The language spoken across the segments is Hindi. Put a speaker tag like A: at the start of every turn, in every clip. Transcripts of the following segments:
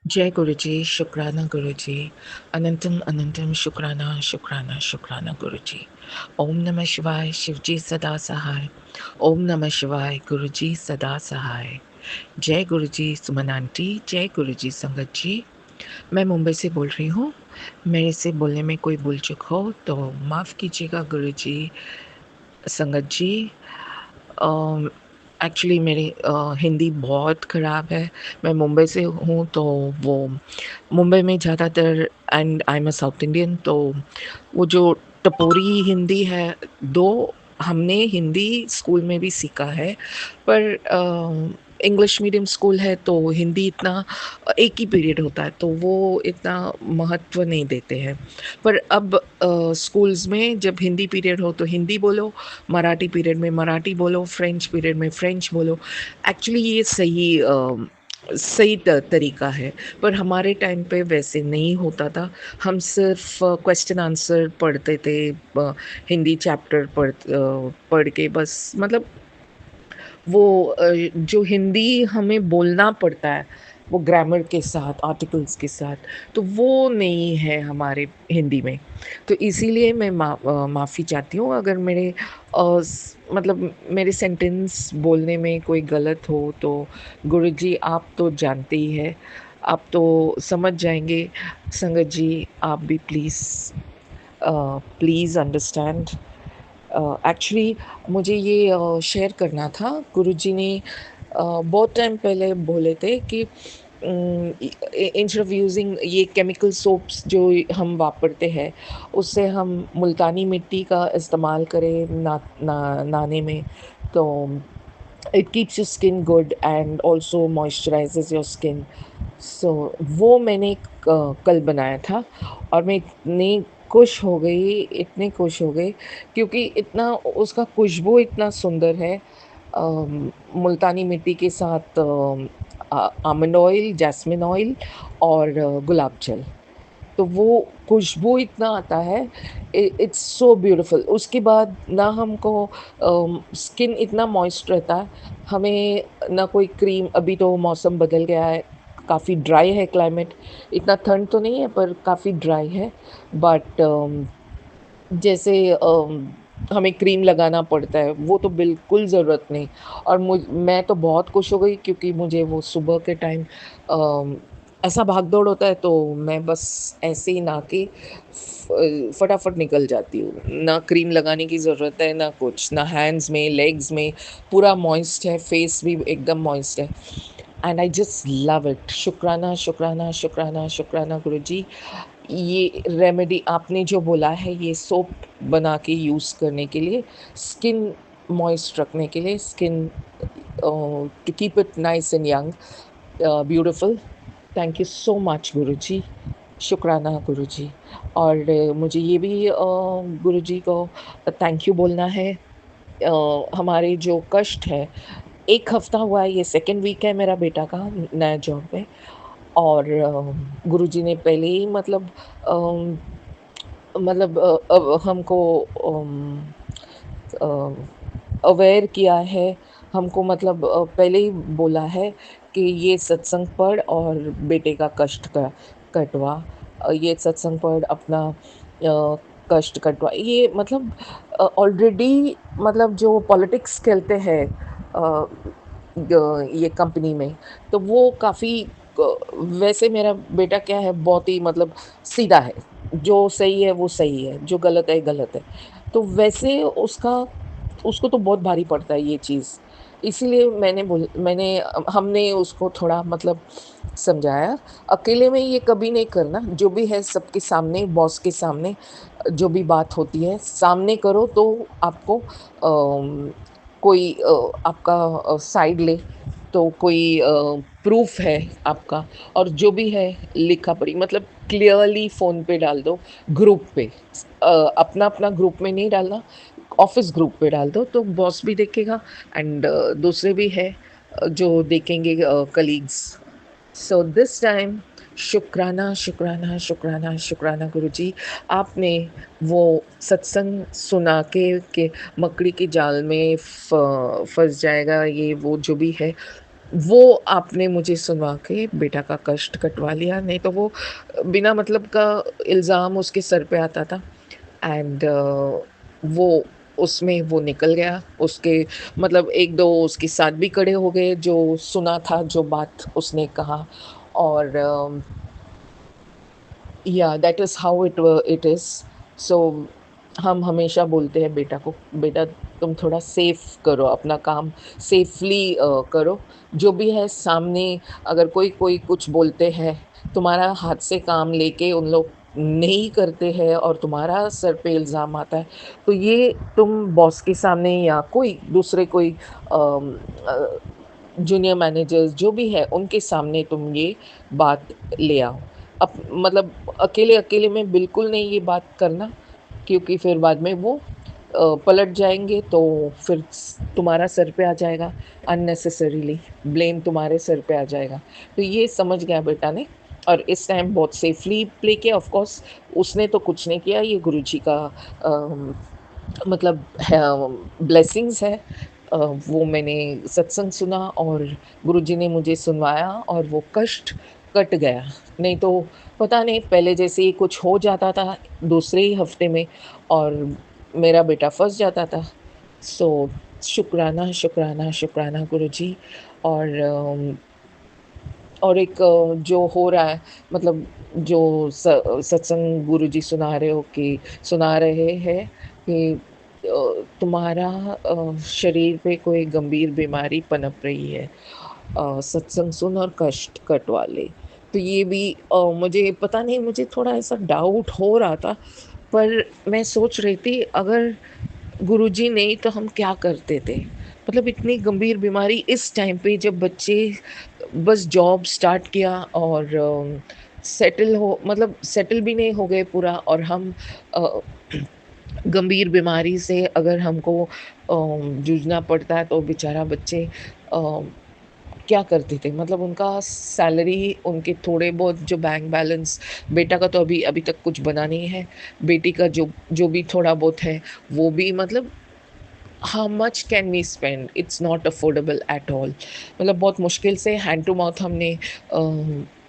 A: जय गुरुजी, शुक्राना गुरुजी, अनंतम अनंतम शुक्राना शुक्राना शुक्राना गुरुजी। ओम नमः शिवाय, शिवजी सदा सहाय। ओम नमः शिवाय, गुरुजी सदा सहाय। जय गुरुजी सुमन आंटी, जय गुरुजी संगत जी। मैं मुंबई से बोल रही हूँ। मेरे से बोलने में कोई भूल चूक हो तो माफ़ कीजिएगा गुरुजी, संगत जी। एक्चुअली मेरी हिंदी बहुत ख़राब है। मैं मुंबई से हूँ तो वो मुंबई में ज़्यादातर and I am a south Indian, तो वो जो टपोरी हिंदी है, दो हमने हिंदी स्कूल में भी सीखा है, पर इंग्लिश मीडियम स्कूल है तो हिंदी इतना एक ही पीरियड होता है तो वो इतना महत्व नहीं देते हैं। पर अब स्कूल्स में जब हिंदी पीरियड हो तो हिंदी बोलो, मराठी पीरियड में मराठी बोलो, फ्रेंच पीरियड में फ्रेंच बोलो। एक्चुअली ये सही तरीका है, पर हमारे टाइम पे वैसे नहीं होता था। हम सिर्फ क्वेश्चन आंसर पढ़ते थे, हिंदी चैप्टर पढ़ के बस, मतलब वो जो हिंदी हमें बोलना पड़ता है, वो ग्रामर के साथ, आर्टिकल्स के साथ, तो वो नहीं है हमारे हिंदी में। तो इसीलिए मैं माफ़ी चाहती हूँ अगर मतलब मेरे सेंटेंस बोलने में कोई गलत हो तो गुरुजी आप तो जानते ही हैं, आप तो समझ जाएँगे। संगत जी आप भी प्लीज़ अंडरस्टैंड। एक्चुअली मुझे ये शेयर करना था। गुरुजी ने बहुत टाइम पहले बोले थे कि इंस्टेड ऑफ यूजिंग ये केमिकल सोप्स जो हम वापरते हैं, उससे हम मुल्तानी मिट्टी का इस्तेमाल करें नहाने में, तो it keeps your skin good and also moisturizes your skin. So वो मैंने कल बनाया था और मैं इतनी खुश हो गई क्योंकि इतना उसका खुशबू इतना सुंदर है। मुल्तानी मिट्टी के साथ आमंड ऑयल, जैस्मिन ऑयल और गुलाब जल, तो वो खुशबू इतना आता है, इट्स सो ब्यूटीफुल। उसके बाद ना हमको स्किन इतना मॉइस्ट रहता है, हमें ना कोई क्रीम, अभी तो मौसम बदल गया है, काफ़ी ड्राई है क्लाइमेट, इतना ठंड तो नहीं है पर काफ़ी ड्राई है, बट जैसे हमें क्रीम लगाना पड़ता है, वो तो बिल्कुल ज़रूरत नहीं। और मैं तो बहुत खुश हो गई क्योंकि मुझे वो सुबह के टाइम ऐसा भाग-दौड़ होता है तो मैं बस ऐसे ही नहा के फटाफट निकल जाती हूँ। ना क्रीम लगाने की ज़रूरत है, ना कुछ, ना हैंड्स में, लेग्स में, पूरा मॉइस्ट है, फेस भी एकदम मॉइस्ट है and I just love it. शुक्राना, शुक्राना, शुक्राना, शुक्राना गुरुजी। ये रेमेडी आपने जो बोला है, ये सोप बना के यूज़ करने के लिए, स्किन मॉइस्ट रखने के लिए, skin to keep it nice and young, beautiful. Thank you so much Guruji, शुक्राना गुरुजी। और मुझे ये भी गुरुजी को थैंक यू बोलना है। हमारे जो कष्ट है, 1 हफ्ता हुआ है, ये सेकंड वीक है मेरा बेटा का नया जॉब में, और गुरुजी ने पहले ही अम, हमको अवेयर किया है, हमको पहले ही बोला है कि ये सत्संग पढ़ और बेटे का कष्ट क कटवा। ये सत्संग पढ़, अपना कष्ट कटवा। ये ऑलरेडी, जो पॉलिटिक्स खेलते हैं ये कंपनी में, तो वो काफ़ी वैसे मेरा बेटा क्या है, बहुत ही सीधा है, जो सही है वो सही है, जो गलत है गलत है। तो वैसे उसको तो बहुत भारी पड़ता है ये चीज़। इसीलिए हमने उसको थोड़ा समझाया, अकेले में ये कभी नहीं करना, जो भी है सबके सामने, बॉस के सामने जो भी बात होती है, सामने करो तो आपको कोई आपका साइड ले, तो कोई प्रूफ़ है आपका, और जो भी है लिखा-पढ़ी, क्लियरली फ़ोन पे डाल दो, ग्रुप पे। अपना-अपना ग्रुप में नहीं डालना, ऑफ़िस ग्रुप पे डाल दो, तो बॉस भी देखेगा एंड दूसरे भी है जो देखेंगे, कलीग्स। सो दिस टाइम शुक्राना, शुक्राना, शुक्राना, शुक्राना गुरुजी, आपने वो सत्संग सुना के मकड़ी के जाल में फँस जाएगा, ये वो जो भी है, वो आपने मुझे सुनवा के बेटा का कष्ट कटवा लिया, नहीं तो वो बिना मतलब का इल्ज़ाम उसके सर पे आता था एंड वो उसमें वो निकल गया। उसके मतलब 1-2 उसके साथ भी खड़े हो गए जो सुना था, जो बात उसने कहा और या that is how it is. So हम हमेशा बोलते हैं बेटा को, बेटा तुम थोड़ा सेफ करो अपना काम, सेफली करो। जो भी है सामने अगर कोई कोई कुछ बोलते हैं, तुम्हारा हाथ से काम लेके उन लोग नहीं करते हैं और तुम्हारा सर पे इल्ज़ाम आता है, तो ये तुम बॉस के सामने या कोई दूसरे कोई जूनियर मैनेजर्स जो भी है उनके सामने तुम ये बात ले आओ। मतलब अकेले-अकेले में बिल्कुल नहीं ये बात करना, क्योंकि फिर बाद में वो पलट जाएँगे तो फिर तुम्हारा सर पे आ जाएगा, अननेसेसरीली ब्लेम तुम्हारे सर पे आ जाएगा। तो ये समझ गया बेटा ने और इस टाइम बहुत सेफली प्ले किया। ऑफ कोर्स उसने तो कुछ नहीं किया, ये गुरुजी का मतलब है ब्लेसिंग्स है। वो मैंने सत्संग सुना और गुरुजी ने मुझे सुनवाया और वो कष्ट कट गया। नहीं तो पता नहीं पहले जैसे ही कुछ हो जाता था दूसरे ही हफ्ते में और मेरा बेटा फँस जाता था। सो शुक्राना, शुक्राना, शुक्राना गुरुजी और और एक जो हो रहा है मतलब जो सत्संग गुरुजी सुना रहे हैं कि तुम्हारा शरीर पे कोई गंभीर बीमारी पनप रही है। सत्संग सुन और कष्ट कटवा ले। तो ये भी मुझे पता नहीं मुझे थोड़ा ऐसा डाउट हो रहा था, पर मैं सोच रही थी अगर गुरुजी नहीं तो हम क्या करते थे? मतलब इतनी गंभीर बीमारी इस टाइम पे जब बच्चे बस जॉब स्टार्ट किया और सेटल हो मतलब सेटल भी नहीं हो गए पूरा और हम अ, गंभीर बीमारी से अगर हमको जूझना पड़ता है तो बेचारा बच्चे क्या करते थे मतलब उनका सैलरी उनके थोड़े बहुत जो बैंक बैलेंस बेटा का तो अभी अभी तक कुछ बना नहीं है। बेटी का जो जो भी थोड़ा बहुत है वो भी मतलब how much can we spend? It's not affordable at all. मतलब बहुत मुश्किल से हैंड टू माउथ हमने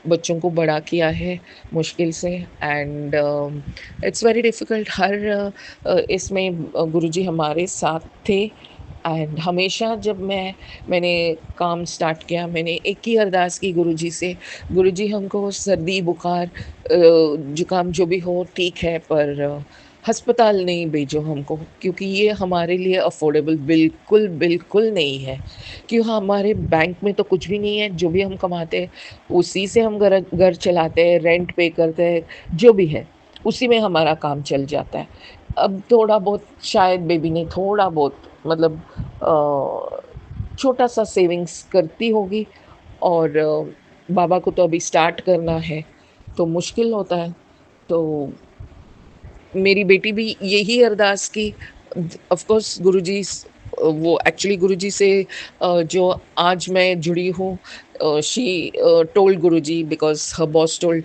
A: बच्चों को बड़ा किया है मुश्किल से एंड इट्स वेरी डिफ़िकल्ट। इसमें गुरुजी हमारे साथ थे एंड हमेशा जब मैंने काम स्टार्ट किया मैंने एक ही अरदास की गुरुजी से, गुरुजी हमको सर्दी बुखार जुकाम जो भी हो ठीक है पर अस्पताल नहीं भेजो हमको, क्योंकि ये हमारे लिए अफोर्डेबल बिल्कुल बिल्कुल नहीं है। क्यों हमारे बैंक में तो कुछ भी नहीं है, जो भी हम कमाते हैं उसी से हम घर घर चलाते हैं, रेंट पे करते हैं, जो भी है उसी में हमारा काम चल जाता है। अब थोड़ा बहुत शायद बेबी ने थोड़ा बहुत मतलब छोटा-सा सेविंग्स करती होगी और बाबा को तो अभी स्टार्ट करना है, तो मुश्किल होता है। तो मेरी बेटी भी यही अरदास की। ऑफ़ कोर्स वो एक्चुअली गुरुजी से जो आज मैं जुड़ी हूँ she told Guruji because her boss told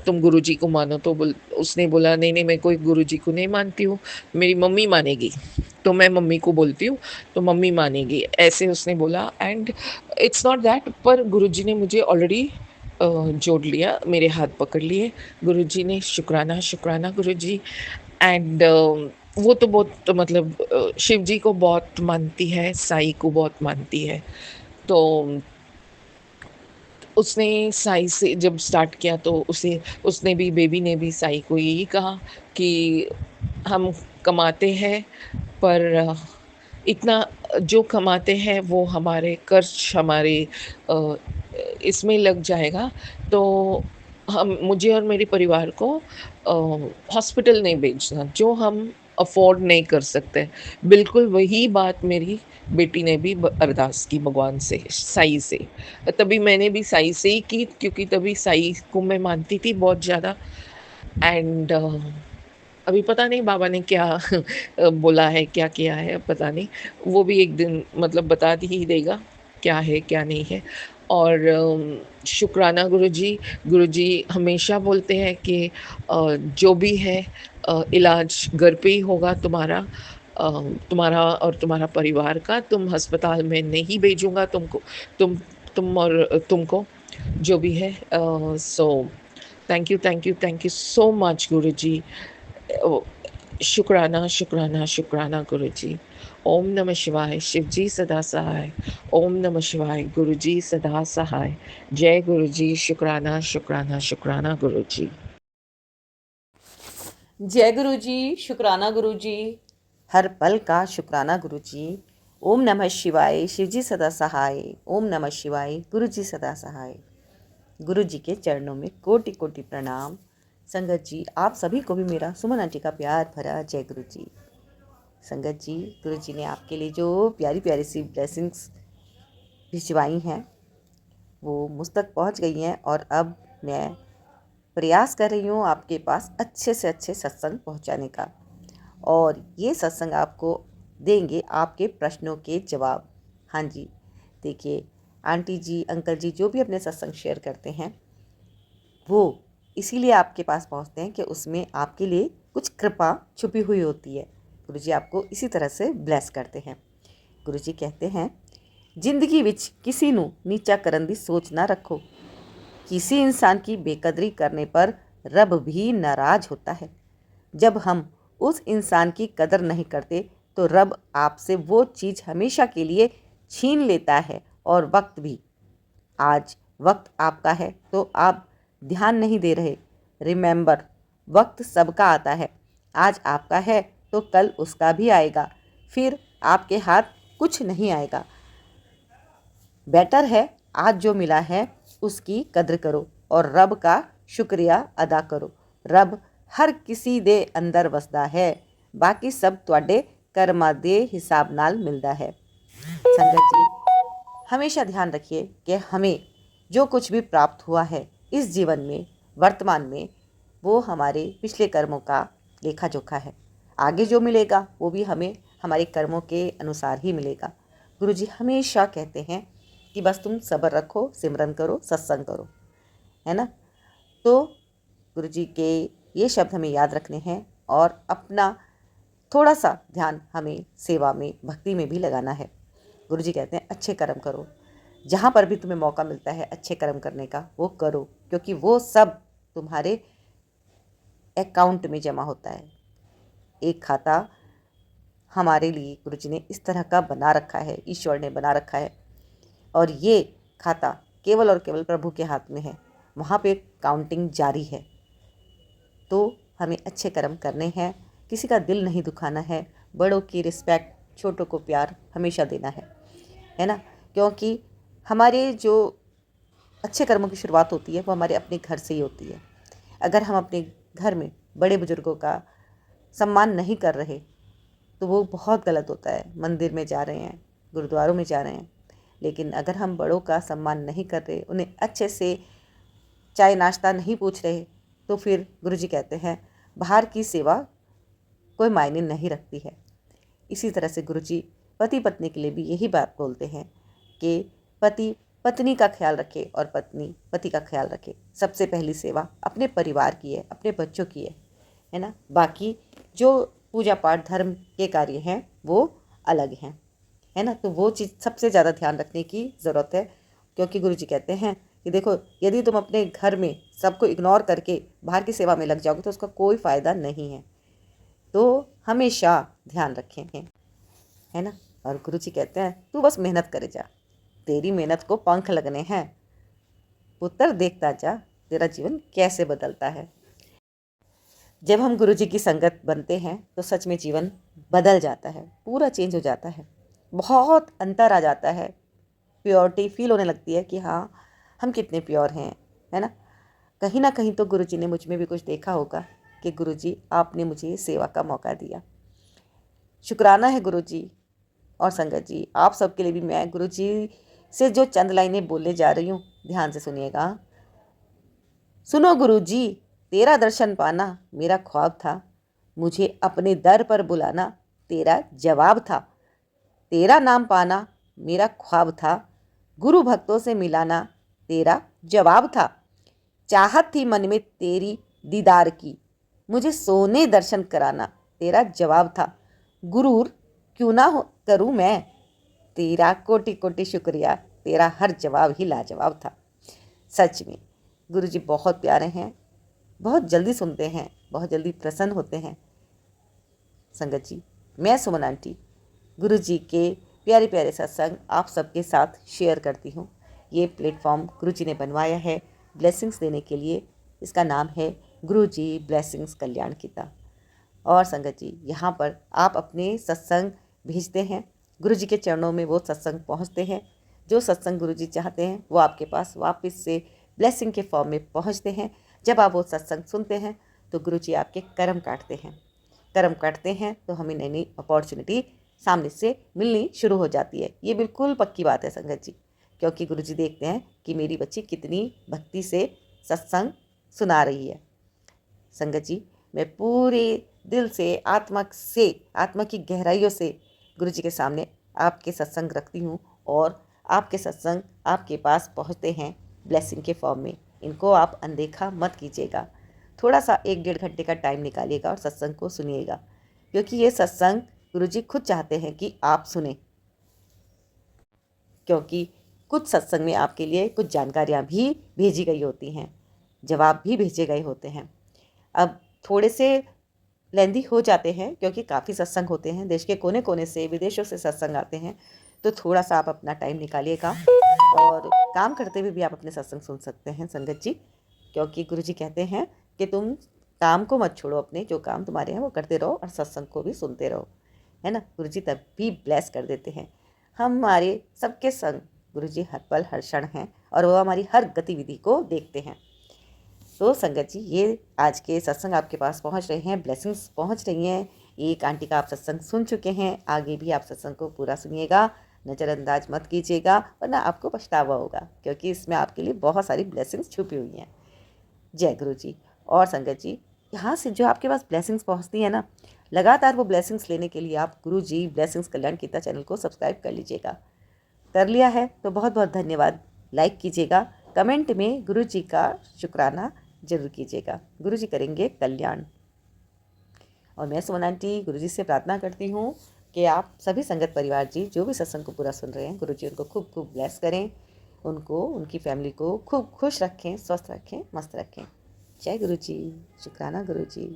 A: तुम गुरुजी को मानो तो उसने बोला नहीं, नहीं मैं कोई गुरुजी को नहीं मानती हूँ, मेरी मम्मी मानेगी। तो मैं मम्मी को बोलती हूँ, तो मम्मी मानेगी, ऐसे उसने बोला एंड इट्स नॉट दैट पर गुरुजी ने मुझे ऑलरेडी जोड़ लिया, मेरे हाथ पकड़ लिए। गुरुजी ने शुक्राना, शुक्राना गुरुजी एंड वो तो बहुत मतलब शिव जी को बहुत मानती है, साईं को बहुत मानती है। तो उसने साईं से जब स्टार्ट किया तो उसे उसने भी बेबी ने भी साईं को यही कहा कि हम कमाते हैं पर इतना जो कमाते हैं वो हमारे खर्च हमारे अ, इसमें लग जाएगा तो हम मुझे और मेरे परिवार को हॉस्पिटल नहीं भेजना जो हम अफ़ोर्ड नहीं कर सकते। बिल्कुल वही बात मेरी बेटी ने भी ब अरदास की भगवान से, साईं से। तभी मैंने भी साईं से ही की क्योंकि तभी साईं को मैं मानती थी बहुत ज़्यादा एंड अभी पता नहीं बाबा ने क्या बोला है, क्या किया है, पता नहीं। वो भी एक दिन मतलब बता ही देगा, क्या है, क्या नहीं है। और शुक्राना गुरुजी हमेशा बोलते हैं कि जो भी है इलाज घर पे ही होगा तुम्हारा तुम्हारा और तुम्हारा परिवार का, तुम अस्पताल में नहीं भेजूँगा तुमको। तुम तुम और तुमको जो भी है। So thank you so much Guruji. Uh, शुक्राना शुक्राना शुक्राना गुरुजी। ओम नमः शिवाय। शिवजी सदा सहाय। ओम नमः शिवाय। गुरुजी सदा सहाय। जय गुरुजी। शुक्राना शुक्राना शुक्राना गुरुजी।
B: जय गुरु जी, शुक्राना गुरु जी, हर पल का शुक्राना गुरु जी। ओम नमः शिवाय, शिवजी सदा सहाय। ओम नमः शिवाय, गुरु जी सदा सहाय। गुरु जी के चरणों में कोटि कोटि प्रणाम। संगत जी, आप सभी को भी मेरा सुमन आंटी का प्यार भरा जय गुरु जी। संगत जी, गुरु जी ने आपके लिए जो प्यारी प्यारी सी ब्लेसिंग्स भिजवाई हैं वो मुझ तक पहुंच गई हैं, और अब मैं प्रयास कर रही हूँ आपके पास अच्छे से अच्छे सत्संग पहुँचाने का, और ये सत्संग आपको देंगे आपके प्रश्नों के जवाब। हाँ जी, देखिए आंटी जी, अंकल जी जो भी अपने सत्संग शेयर करते हैं वो इसीलिए आपके पास पहुँचते हैं कि उसमें आपके लिए कुछ कृपा छुपी हुई होती है। गुरुजी आपको इसी तरह से ब्लेस करते हैं। गुरुजी कहते हैं, जिंदगी विच किसी नू नीचा करन दी सोच ना रखो। किसी इंसान की बेकदरी करने पर रब भी नाराज होता है। जब हम उस इंसान की कदर नहीं करते तो रब आपसे वो चीज़ हमेशा के लिए छीन लेता है, और वक्त भी। आज वक्त आपका है तो आप ध्यान नहीं दे रहे। रिमेंबर, वक्त सबका आता है। आज आपका है तो कल उसका भी आएगा, फिर आपके हाथ कुछ नहीं आएगा। बेटर है आज जो मिला है उसकी कद्र करो और रब का शुक्रिया अदा करो। रब हर किसी दे अंदर वसदा है, बाकी सब ਤੁਹਾਡੇ कर्मां दे हिसाब नाल मिलता है। संगत जी, हमेशा ध्यान रखिए कि हमें जो कुछ भी प्राप्त हुआ है इस जीवन में, वर्तमान में, वो हमारे पिछले कर्मों का लेखा जोखा है। आगे जो मिलेगा वो भी हमें हमारे कर्मों के अनुसार ही मिलेगा। गुरुजी हमेशा कहते हैं कि बस तुम सब्र रखो, सिमरन करो, सत्संग करो, है ना। तो गुरुजी के ये शब्द हमें याद रखने हैं, और अपना थोड़ा सा ध्यान हमें सेवा में, भक्ति में भी लगाना है। गुरुजी कहते हैं, अच्छे कर्म करो। जहाँ पर भी तुम्हें मौका मिलता है अच्छे कर्म करने का वो करो, क्योंकि वो सब तुम्हारे अकाउंट में जमा होता है। एक खाता हमारे लिए गुरुजी ने इस तरह का बना रखा है, ईश्वर ने बना रखा है, और ये खाता केवल और केवल प्रभु के हाथ में है। वहाँ पे काउंटिंग जारी है। तो हमें अच्छे कर्म करने हैं, किसी का दिल नहीं दुखाना है, बड़ों की रिस्पेक्ट, छोटों को प्यार हमेशा देना है ना। क्योंकि हमारे जो अच्छे कर्मों की शुरुआत होती है वो हमारे अपने घर से ही होती है। अगर हम अपने घर में बड़े बुजुर्गों का सम्मान नहीं कर रहे तो वो बहुत गलत होता है। मंदिर में जा रहे हैं, गुरुद्वारों में जा रहे हैं, लेकिन अगर हम बड़ों का सम्मान नहीं कर रहे, उन्हें अच्छे से चाय नाश्ता नहीं पूछ रहे, तो फिर गुरुजी कहते हैं बाहर की सेवा कोई मायने नहीं रखती है। इसी तरह से गुरुजी पति पत्नी के लिए भी यही बात बोलते हैं कि पति पत्नी का ख्याल रखे और पत्नी पति का ख्याल रखे। सबसे पहली सेवा अपने परिवार की है, अपने बच्चों की है ना। बाकी जो पूजा पाठ धर्म के कार्य हैं वो अलग हैं, है ना। तो वो चीज़ सबसे ज़्यादा ध्यान रखने की ज़रूरत है, क्योंकि गुरुजी कहते हैं कि देखो, यदि तुम अपने घर में सबको इग्नोर करके बाहर की सेवा में लग जाओगे तो उसका कोई फ़ायदा नहीं है। तो हमेशा ध्यान रखें, है ना। और गुरुजी कहते हैं तू बस मेहनत करे जा, तेरी मेहनत को पंख लगने हैं। पुत्र देखता जा तेरा जीवन कैसे बदलता है। जब हम गुरुजी की संगत बनते हैं तो सच में जीवन बदल जाता है, पूरा चेंज हो जाता है, बहुत अंतर आ जाता है। प्योरिटी फील होने लगती है कि हाँ, हम कितने प्योर हैं, है ना कहीं तो गुरुजी ने मुझ में भी कुछ देखा होगा कि गुरुजी आपने मुझे सेवा का मौका दिया। शुक्राना है गुरुजी। और संगत जी, आप सबके लिए भी मैं गुरुजी से जो चंद लाइनें बोलने जा रही हूँ, ध्यान से सुनिएगा। सुनो गुरुजी, तेरा दर्शन पाना मेरा ख्वाब था, मुझे अपने दर पर बुलाना तेरा जवाब था। तेरा नाम पाना मेरा ख्वाब था, गुरु भक्तों से मिलाना तेरा जवाब था। चाहत थी मन में तेरी दीदार की, मुझे सोने दर्शन कराना तेरा जवाब था। गुरूर क्यों ना करूँ मैं, तेरा कोटि कोटि शुक्रिया तेरा हर जवाब ही लाजवाब था। सच में गुरुजी बहुत प्यारे हैं, बहुत जल्दी सुनते हैं, बहुत जल्दी प्रसन्न होते हैं। संगत जी, मैं सुमन आंटी गुरुजी के प्यारे प्यारे सत्संग आप सबके साथ शेयर करती हूँ। ये प्लेटफॉर्म गुरुजी ने बनवाया है ब्लेसिंग्स देने के लिए। इसका नाम है गुरुजी ब्लेसिंग्स कल्याण गीता। और संगत जी, यहाँ पर आप अपने सत्संग भेजते हैं, गुरुजी के चरणों में वो सत्संग पहुँचते हैं। जो सत्संग गुरुजी चाहते हैं वो आपके पास वापस से ब्लेसिंग के फॉर्म में पहुँचते हैं। जब आप वो सत्संग सुनते हैं तो गुरुजी आपके कर्म काटते हैं। कर्म काटते हैं तो हमें नई नई अपॉर्चुनिटी सामने से मिलनी शुरू हो जाती है। ये बिल्कुल पक्की बात है संगत जी, क्योंकि गुरुजी देखते हैं कि मेरी बच्ची कितनी भक्ति से सत्संग सुना रही है। संगत जी, मैं पूरे दिल से, आत्मा की गहराइयों से गुरुजी के सामने आपके सत्संग रखती हूँ और आपके सत्संग आपके पास पहुँचते हैं ब्लेसिंग के फॉर्म में। इनको आप अनदेखा मत कीजिएगा। थोड़ा सा 1-1.5 घंटे का टाइम निकालिएगा और सत्संग को सुनिएगा, क्योंकि ये सत्संग गुरुजी खुद चाहते हैं कि आप सुने। क्योंकि कुछ सत्संग में आपके लिए कुछ जानकारियाँ भी भेजी गई होती हैं, जवाब भी भेजे गए होते हैं। अब थोड़े से लेंदी हो जाते हैं क्योंकि काफ़ी सत्संग होते हैं, देश के कोने कोने से, विदेशों से सत्संग आते हैं। तो थोड़ा सा आप अपना टाइम निकालिएगा और काम करते हुए भी आप अपने सत्संग सुन सकते हैं संगत जी, क्योंकि गुरुजी कहते हैं कि तुम काम को मत छोड़ो, अपने जो काम तुम्हारे हैं वो करते रहो और सत्संग को भी सुनते रहो, है ना। गुरुजी तब भी ब्लेस कर देते हैं। हमारे सबके संग गुरुजी हर पल हर क्षण हैं और वो हमारी हर गतिविधि को देखते हैं। तो संगत जी, ये आज के सत्संग आपके पास पहुंच रहे हैं, ब्लेसिंग्स पहुंच रही हैं। एक आंटी का आप सत्संग सुन चुके हैं, आगे भी आप सत्संग को पूरा सुनिएगा, नज़रअंदाज मत कीजिएगा, वरना आपको पछतावा होगा, क्योंकि इसमें आपके लिए बहुत सारी ब्लेसिंग्स छुपी हुई हैं। जय गुरु जी। और संगत जी, यहाँ से जो आपके पास ब्लेसिंग्स पहुँचती है ना, लगातार वो ब्लेसिंग्स लेने के लिए आप गुरु जी ब्लेसिंग्स कल्याण गीता चैनल को सब्सक्राइब कर लीजिएगा। कर लिया है तो बहुत बहुत धन्यवाद। लाइक कीजिएगा, कमेंट में गुरु जी का शुक्राना जरूर कीजिएगा। गुरु जी करेंगे कल्याण। और मैं सुमन आंटी गुरु जी से प्रार्थना करती हूँ कि आप सभी संगत परिवार जी जो भी सत्संग को पूरा सुन रहे हैं, गुरु जी उनको खूब खूब ब्लेस करें, उनको, उनकी फैमिली को खूब खुश रखें, स्वस्थ रखें, मस्त रखें। जय गुरु जी, शुक्राना गुरु जी।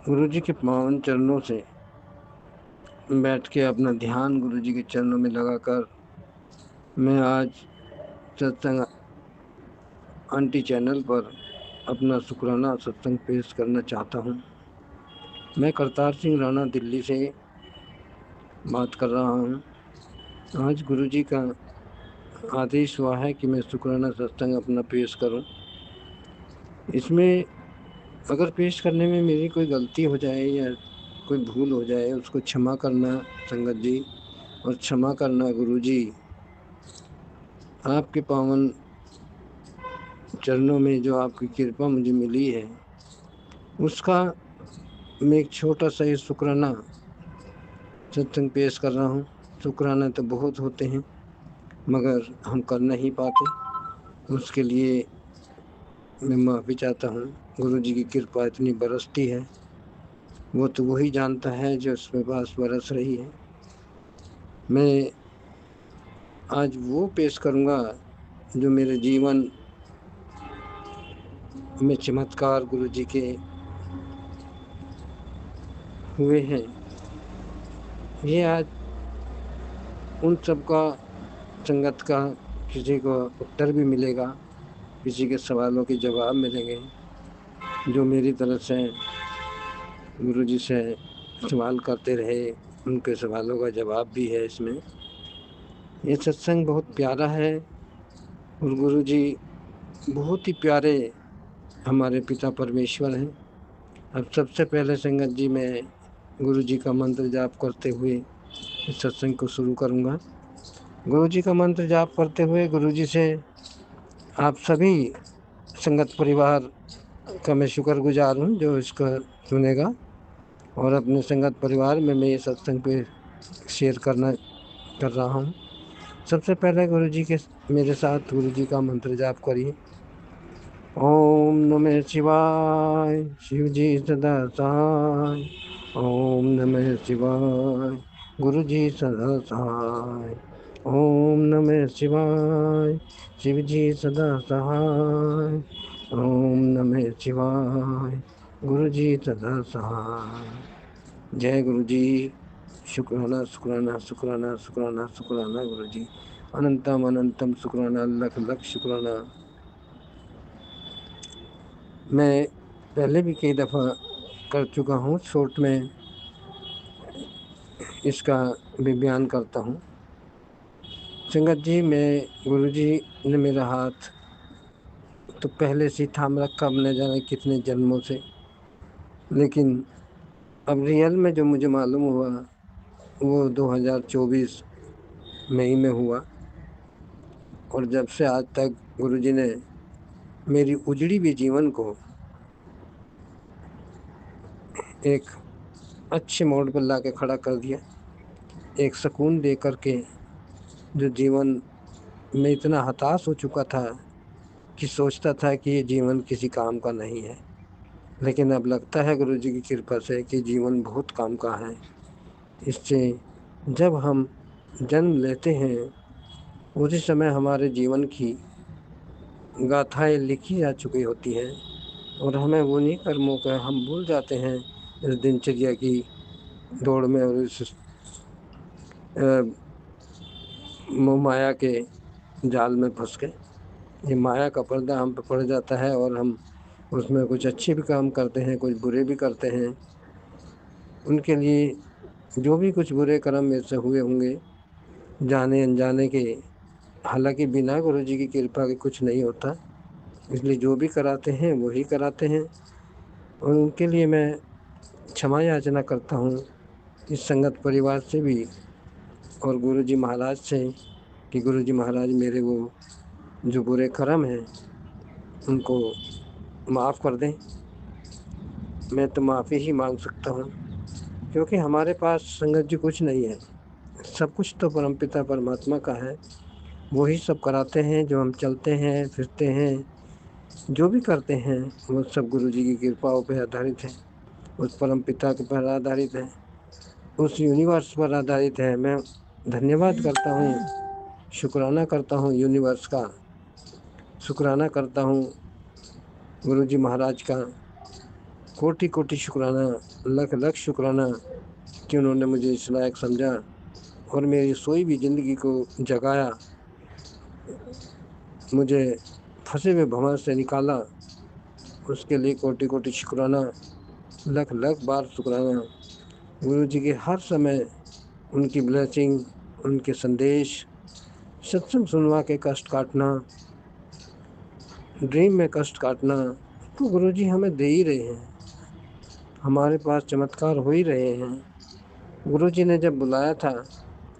C: गुरु जी के पावन चरणों से बैठ के अपना ध्यान गुरु जी के चरणों में लगाकर मैं आज सत्संग आंटी चैनल पर अपना शुक्राना सत्संग पेश करना चाहता हूँ। मैं करतार सिंह राणा दिल्ली से बात कर रहा हूँ। आज गुरु जी का आदेश हुआ है कि मैं शुक्राना सत्संग अपना पेश करूँ। इसमें अगर पेश करने में मेरी कोई गलती हो जाए या कोई भूल हो जाए, उसको क्षमा करना संगत जी, और क्षमा करना गुरु जी। आपके पावन चरणों में जो आपकी कृपा मुझे मिली है, उसका मैं एक छोटा सा ये शुक्राना सत्संग पेश कर रहा हूँ। शुक्राना तो बहुत होते हैं मगर हम कर नहीं पाते, उसके लिए मैं माफ़ी चाहता हूँ। गुरु जी की कृपा इतनी बरसती है, वो तो वही जानता है जो उसके पास बरस रही है। मैं आज वो पेश करूँगा जो मेरे जीवन में चमत्कार गुरु जी के हुए हैं। ये आज उन सब का संगत का किसी को उत्तर भी मिलेगा, किसी के सवालों के जवाब मिलेंगे, जो मेरी तरफ से गुरु जी से सवाल करते रहे, उनके सवालों का जवाब भी है इसमें। ये सत्संग बहुत प्यारा है और गुरु जी बहुत ही प्यारे हमारे पिता परमेश्वर हैं। अब सबसे पहले संगत जी मैं गुरु जी का मंत्र जाप करते हुए इस सत्संग को शुरू करूँगा। गुरु जी का मंत्र जाप करते हुए गुरु जी से आप सभी संगत परिवार का मैं शुक्रगुजार हूँ जो इसका सुनेगा, और अपने संगत परिवार में मैं ये सत्संग पे शेयर कर रहा हूँ। सबसे पहले गुरु जी के मेरे साथ गुरु जी का मंत्र जाप करिए। ओम नमः शिवाय। शिव जी सदा सहाय। ओम नमः शिवाय। गुरु जी सदा सहाय। ओम नमः शिवाय। शिव जी सदा सहाय। ओम नमः शिवाय। गुरु जी सदा सहाय। जय गुरु जी। शुक्राना शुक्राना शुक्राना शुक्राना शुक्राना गुरु जी। अनंतम अनंतम शुक्राना, लख लख शुक्राना। मैं पहले भी कई दफ़ा कर चुका हूँ, शॉर्ट में इसका भी बयान करता हूँ। संगत जी, मैं गुरु जी ने मेरा हाथ तो पहले से थाम रखा, अब न जाने कितने जन्मों से, लेकिन अब रियल में जो मुझे मालूम हुआ वो 2024 मई में हुआ। और जब से आज तक गुरु जी ने मेरी उजड़ी हुई जीवन को एक अच्छे मोड़ पर ला के खड़ा कर दिया। एक सुकून दे कर के, जो जीवन में इतना हताश हो चुका था कि सोचता था कि ये जीवन किसी काम का नहीं है, लेकिन अब लगता है गुरु जी की कृपा से कि जीवन बहुत काम का है। इससे जब हम जन्म लेते हैं उसी समय हमारे जीवन की गाथाएं लिखी जा चुकी होती हैं, और हमें उन्हीं कर्मों का हम भूल जाते हैं इस दिनचर्या की दौड़ में और इस मोह माया के जाल में फंस के। ये माया का पर्दा हम पे पड़ जाता है और हम उसमें कुछ अच्छे भी काम करते हैं, कुछ बुरे भी करते हैं। उनके लिए जो भी कुछ बुरे कर्म मेरे से हुए होंगे, जाने अनजाने के, हालांकि बिना गुरु जी की कृपा के कुछ नहीं होता, इसलिए जो भी कराते हैं वही कराते हैं। और उनके लिए मैं क्षमा याचना करता हूँ इस संगत परिवार से भी और गुरु जी महाराज से कि गुरु जी महाराज मेरे वो जो बुरे कर्म हैं उनको माफ़ कर दें। मैं तो माफ़ी ही मांग सकता हूँ, क्योंकि हमारे पास संगत जी कुछ नहीं है, सब कुछ तो परमपिता परमात्मा का है। वही सब कराते हैं, जो हम चलते हैं फिरते हैं, जो भी करते हैं वो सब गुरु जी की कृपाओं पर आधारित है, उस परम पिता के पर आधारित है, उस यूनिवर्स पर आधारित है। मैं धन्यवाद करता हूँ, शुक्राना करता हूँ यूनिवर्स का, शुक्राना करता हूँ गुरु जी महाराज का। कोटि कोटि शुक्राना, लख लख शुक्राना कि उन्होंने मुझे इस लायक समझा और मेरी सोई भी ज़िंदगी को जगाया, मुझे फंसे हुए भंवर से निकाला। उसके लिए कोटि कोटि शुक्राना, लख लख बार शुक्राना। गुरु जी के हर समय उनकी ब्लेसिंग, उनके संदेश, सत्संग सुनवा के कष्ट काटना, ड्रीम में कष्ट काटना, तो गुरु जी हमें दे ही रहे हैं, हमारे पास चमत्कार हो ही रहे हैं। गुरु जी ने जब बुलाया था,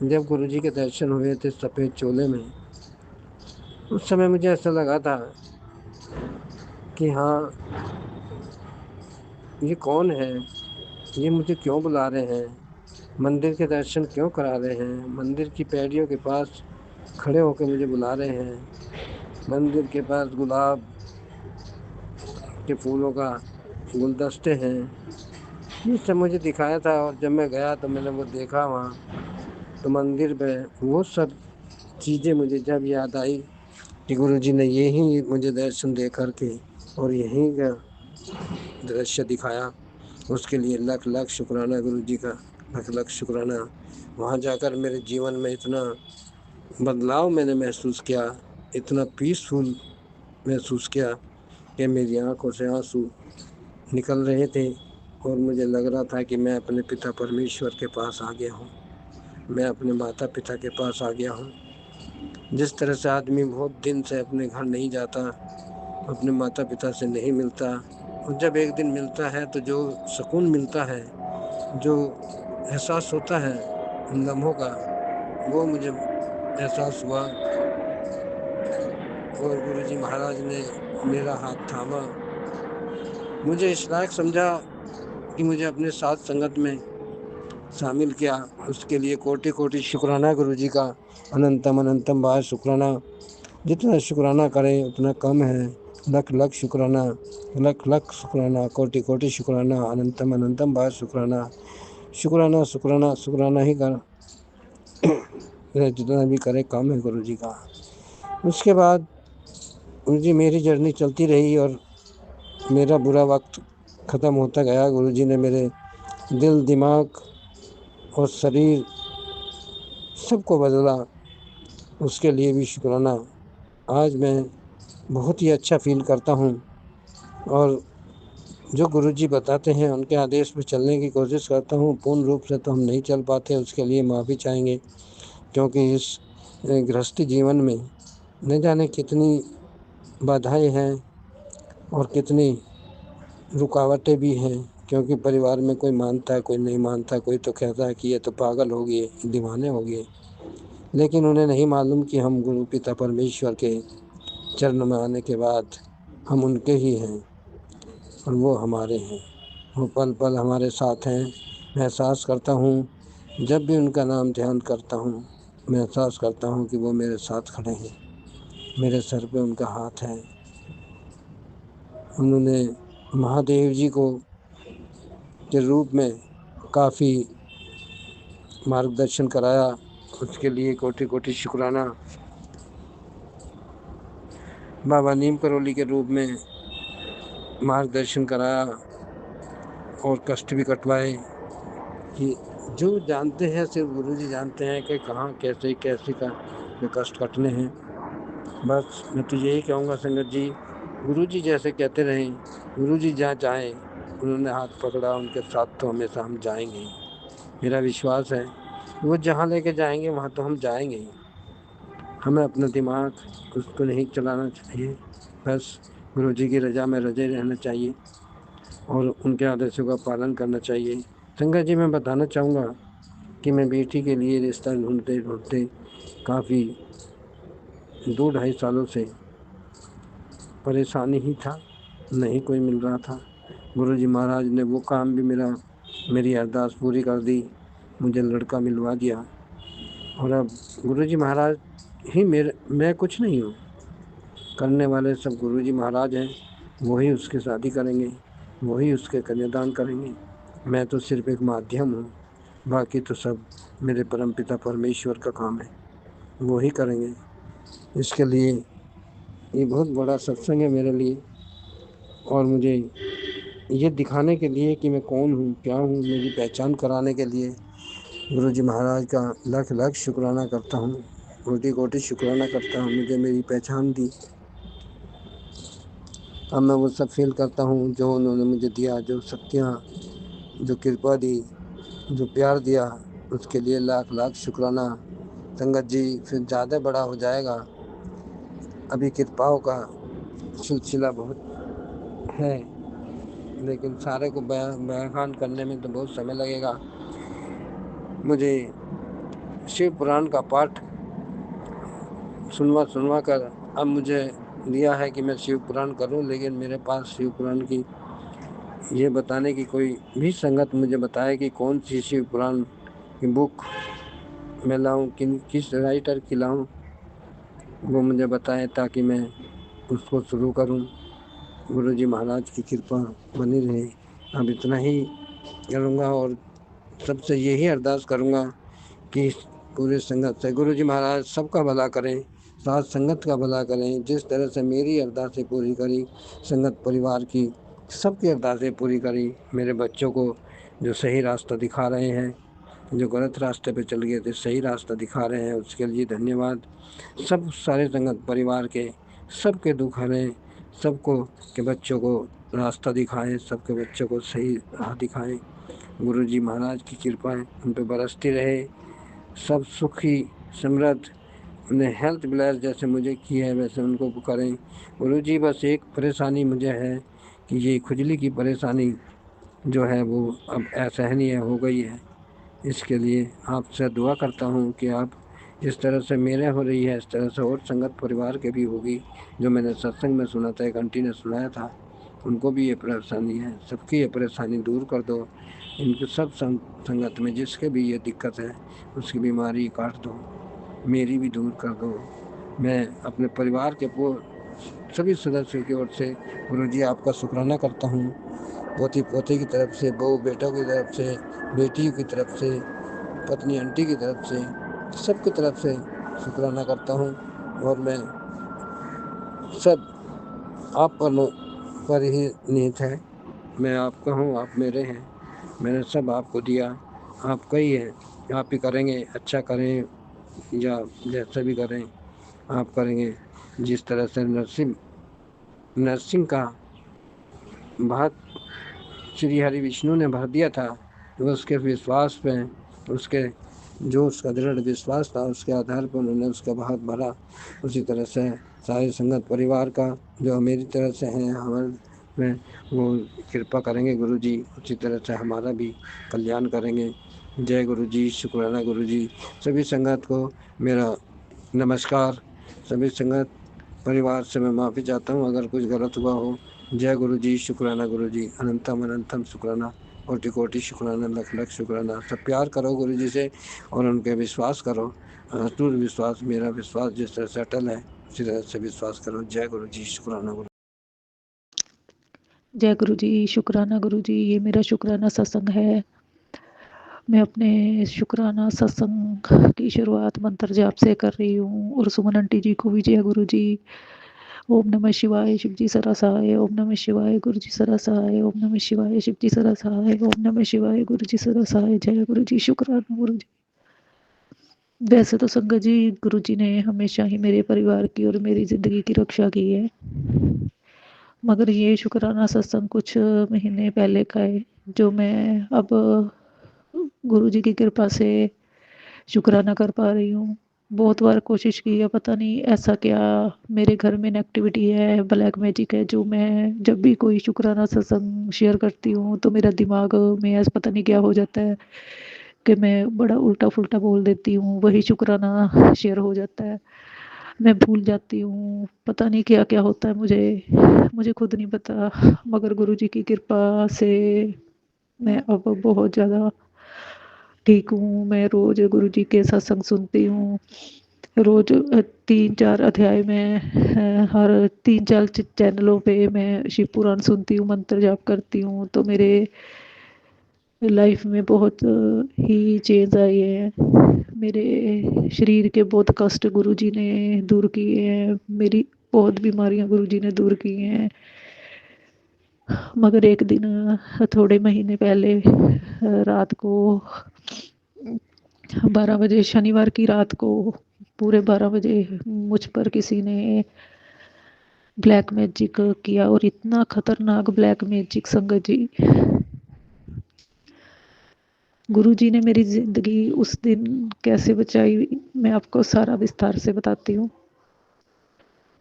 C: जब गुरु जी के दर्शन हुए थे सफ़ेद चोले में, उस समय मुझे ऐसा लगा था कि हाँ, ये कौन है, ये मुझे क्यों बुला रहे हैं, मंदिर के दर्शन क्यों करा रहे हैं, मंदिर की पैड़ियों के पास खड़े होकर मुझे बुला रहे हैं, मंदिर के पास गुलाब के फूलों का गुलदस्ते हैं। ये सब मुझे दिखाया था, और जब मैं गया तो मैंने वो देखा वहाँ, तो मंदिर पे वो सब चीज़ें मुझे जब याद आई कि गुरु जी ने यही मुझे दर्शन दे कर के और यहीं का दृश्य दिखाया, उसके लिए लख लख शुक्राना गुरु जी का, लख लख शुक्राना। वहाँ जाकर मेरे जीवन में इतना बदलाव मैंने महसूस किया, इतना पीसफुल महसूस किया कि मेरी आंखों से आंसू निकल रहे थे और मुझे लग रहा था कि मैं अपने पिता परमेश्वर के पास आ गया हूँ, मैं अपने माता पिता के पास आ गया हूँ। जिस तरह से आदमी बहुत दिन से अपने घर नहीं जाता, अपने माता पिता से नहीं मिलता, और जब एक दिन मिलता है तो जो सुकून मिलता है, जो एहसास होता है उन लम्हों का, वो मुझे एहसास हुआ। और गुरु जी महाराज ने मेरा हाथ थामा, मुझे इस लायक समझा कि मुझे अपने साथ संगत में शामिल किया। उसके लिए कोटि कोटि शुक्राना गुरु जी का, अनंतम अनंतम बार शुक्राना। जितना शुक्राना करें उतना कम है। लख लख शुक्राना, लख लख शुक्राना, कोटि कोटि शुक्राना, अनंतम अनंतम बार शुक्राना। शुक्राना शुक्राना शुक्राना ही कर जितना भी करे कम है गुरु जी का। उसके बाद गुरु जी मेरी जर्नी चलती रही और मेरा बुरा वक्त ख़त्म होता गया। गुरु जी ने मेरे दिल, दिमाग और शरीर सबको बदला, उसके लिए भी शुक्राना। आज मैं बहुत ही अच्छा फ़ील करता हूँ और जो गुरुजी बताते हैं उनके आदेश पे चलने की कोशिश करता हूँ। पूर्ण रूप से तो हम नहीं चल पाते, उसके लिए माफ़ी चाहेंगे, क्योंकि इस गृहस्थी जीवन में न जाने कितनी बाधाएं हैं और कितनी रुकावटें भी हैं। क्योंकि परिवार में कोई मानता है, कोई नहीं मानता, कोई तो कहता है कि ये तो पागल हो गए, दीवाने हो गए। लेकिन उन्हें नहीं मालूम कि हम गुरु पिता परमेश्वर के चरण में आने के बाद हम उनके ही हैं और वो हमारे हैं। वो पल पल हमारे साथ हैं। मैं एहसास करता हूँ, जब भी उनका नाम ध्यान करता हूँ, मैं एहसास करता हूँ कि वो मेरे साथ खड़े हैं, मेरे सर पे उनका हाथ है। उन्होंने महादेव जी को के रूप में काफ़ी मार्गदर्शन कराया, उसके लिए कोटि कोटि शुक्राना। बाबा नीम करोली के रूप में मार्गदर्शन कराया और कष्ट भी कटवाए कि जो जानते हैं सिर्फ गुरुजी जानते हैं कि कहाँ कैसे कैसे का ये कष्ट कटने हैं। बस मैं तो यही कहूँगा संगत जी, गुरुजी जैसे कहते रहें, गुरुजी जहाँ चाहें उन्होंने हाथ पकड़ा, उनके साथ तो हमेशा हम जाएंगे ही। मेरा विश्वास है वो जहाँ लेके जाएंगे वहाँ तो हम जाएंगे ही। हमें अपना दिमाग उसको नहीं चलाना चाहिए, बस गुरुजी की रज़ा में रजे रहना चाहिए और उनके आदेशों का पालन करना चाहिए। संगत जी, मैं बताना चाहूँगा कि मैं बेटी के लिए रिश्ता ढूंढते ढूंढते काफ़ी 2 ढाई सालों से परेशानी ही था, नहीं कोई मिल रहा था। गुरुजी महाराज ने वो काम भी मेरी अरदास पूरी कर दी, मुझे लड़का मिलवा दिया। और अब गुरुजी महाराज ही मैं कुछ नहीं हूँ, करने वाले सब गुरुजी महाराज हैं। वही उसके शादी करेंगे, वही उसके कन्यादान करेंगे। मैं तो सिर्फ एक माध्यम हूँ, बाकी तो सब मेरे परमपिता परमेश्वर का काम है, वो ही करेंगे। इसके लिए ये बहुत बड़ा सत्संग है मेरे लिए और मुझे ये दिखाने के लिए कि मैं कौन हूँ, क्या हूँ, मेरी पहचान कराने के लिए गुरुजी महाराज का लाख लाख शुक्राना करता हूँ, कोटि कोटि शुक्राना करता हूँ। मुझे मेरी पहचान दी, अब मैं वो सब फील करता हूँ जो उन्होंने मुझे दिया, जो शक्तियाँ, जो कृपा दी, जो प्यार दिया, उसके लिए लाख लाख शुक्राना। संगत जी, फिर ज़्यादा बड़ा हो जाएगा, अभी कृपाओं का सिलसिला बहुत है, लेकिन सारे को बयान करने में तो बहुत समय लगेगा। मुझे शिव पुराण का पाठ सुनवा कर अब मुझे दिया है कि मैं शिव पुराण करूं, लेकिन मेरे पास शिव पुराण की ये बताने की कोई भी संगत मुझे बताए कि कौन सी शिव पुराण की बुक मैं लाऊं, किस राइटर की लाऊं, वो मुझे बताए ताकि मैं उसको शुरू करूं। गुरुजी महाराज की कृपा बनी रहे। अब इतना ही करूँगा और सबसे यही अरदास करूँगा कि पूरे संगत से गुरुजी महाराज सबका भला करें, साथ संगत का भला करें। जिस तरह से मेरी अरदासें पूरी करी, संगत परिवार की सबकी अरदासें पूरी करी। मेरे बच्चों को जो सही रास्ता दिखा रहे हैं, जो गलत रास्ते पे चल गए थे सही रास्ता दिखा रहे हैं, उसके लिए धन्यवाद। सब सारे संगत परिवार के सबके दुख हरें, सबको के बच्चों को रास्ता दिखाएं, सबके बच्चों को सही राह दिखाएं। गुरुजी महाराज की कृपा उन पर बरसती रहे, सब सुखी समृद्ध, उन्हें हेल्थ ब्लेस जैसे मुझे की है वैसे उनको करें। गुरुजी, बस एक परेशानी मुझे है कि ये खुजली की परेशानी जो है वो अब असहनीय हो गई है। इसके लिए आपसे दुआ करता हूँ कि आप जिस तरह से मेरे हो रही है इस तरह से और संगत परिवार के भी होगी। जो मैंने सत्संग में सुना था, एक आंटी ने सुनाया था, उनको भी ये परेशानी है, सबकी ये परेशानी दूर कर दो। इनके सब संगत में जिसके भी ये दिक्कत है उसकी बीमारी काट दो, मेरी भी दूर कर दो। मैं अपने परिवार के सभी सदस्यों की ओर से गुरुजी आपका शुक्राना करता हूँ। पोती पोते की तरफ से, बहू बेटों की तरफ से, बेटियों की तरफ से, पत्नी आंटी की तरफ से, सबकी तरफ से शुक्राना करता हूँ। और मैं सब आप पर ही निहित है। मैं आपका हूँ, आप मेरे हैं। मैंने सब आपको दिया, आपका ही है। आप ही करेंगे, अच्छा करें या जैसा भी करें आप करेंगे। जिस तरह से नरसिंह नरसिंह का भात श्री हरि विष्णु ने भर दिया था, तो उसके विश्वास पे, उसके जो उसका दृढ़ विश्वास था, उसके आधार पर उन्होंने उसका भात भरा। उसी तरह से सारे संगत परिवार का जो मेरी तरह से हैं हमारे में, वो कृपा करेंगे गुरुजी, उसी तरह से हमारा भी कल्याण करेंगे। जय गुरुजी, शुक्राना गुरुजी। सभी संगत को मेरा नमस्कार। सभी संगत परिवार से मैं माफ़ी चाहता हूँ अगर कुछ गलत हुआ हो। जय गुरुजी, शुक्राना गुरुजी, अनंतम अनंतम शुक्राना, कोटि कोटि शुक्राना, लख लख शुक्राना। सब प्यार करो गुरुजी से और उनके विश्वास करो। अटूट विश्वास, मेरा विश्वास जिस तरह से अटल है उसी तरह से विश्वास करो। जय गुरुजी, शुक्राना गुरु।
D: जय गुरु जी, शुक्राना गुरु जी। ये मेरा शुक्राना सत्संग है। मैं अपने शुक्राना सत्संग की शुरुआत मंत्र जाप से कर रही हूँ। और सुमन आंटी जी को भी जय गुरु जी। ओम नमः शिवाय, शिव जी सदा सहाय। ओम नमः शिवाय, गुरु जी सदा सहाय। ओम नमः शिवाय, शिव जी सदा सहाय। ओम नमः शिवाय, गुरु जी सदा सहाय। जय गुरु जी, शुक्राना गुरु जी। वैसे तो संगत जी, गुरु जी ने हमेशा ही मेरे परिवार की और मेरी ज़िंदगी की रक्षा की है, मगर ये शुक्राना सत्संग कुछ महीने पहले का है, जो मैं अब गुरु जी की कृपा से शुक्राना कर पा रही हूँ। बहुत बार कोशिश की है, पता नहीं ऐसा क्या मेरे घर में नेगेटिविटी है, ब्लैक मैजिक है, जो मैं जब भी कोई शुक्राना सत्संग शेयर करती हूँ तो मेरा दिमाग में ऐसा पता नहीं क्या हो जाता है कि मैं बड़ा उल्टा फुल्टा बोल देती हूँ, वही शुक्राना शेयर हो जाता है, मैं भूल जाती हूँ, पता नहीं क्या क्या होता है, मुझे खुद नहीं पता। मगर गुरु जी की कृपा से मैं अब बहुत ज़्यादा ठीक हूँ। मैं रोज़ गुरु जी के सत्संग सुनती हूँ। रोज़ 3-4 अध्याय में हर 3-4 चैनलों पे मैं शिव पुराण सुनती हूँ, मंत्र जाप करती हूँ, तो मेरे लाइफ में बहुत ही चेंज आए हैं। मेरे शरीर के बहुत कष्ट गुरु जी ने दूर किए हैं, मेरी बहुत बीमारियां गुरु जी ने दूर की हैं। मगर एक दिन थोड़े महीने पहले रात को 12 बजे, शनिवार की रात को पूरे 12 बजे मुझ पर किसी ने ब्लैक मैजिक किया, और इतना खतरनाक ब्लैक मैजिक संगत जी, गुरु जी ने मेरी ज़िंदगी उस दिन कैसे बचाई, मैं आपको सारा विस्तार से बताती हूँ।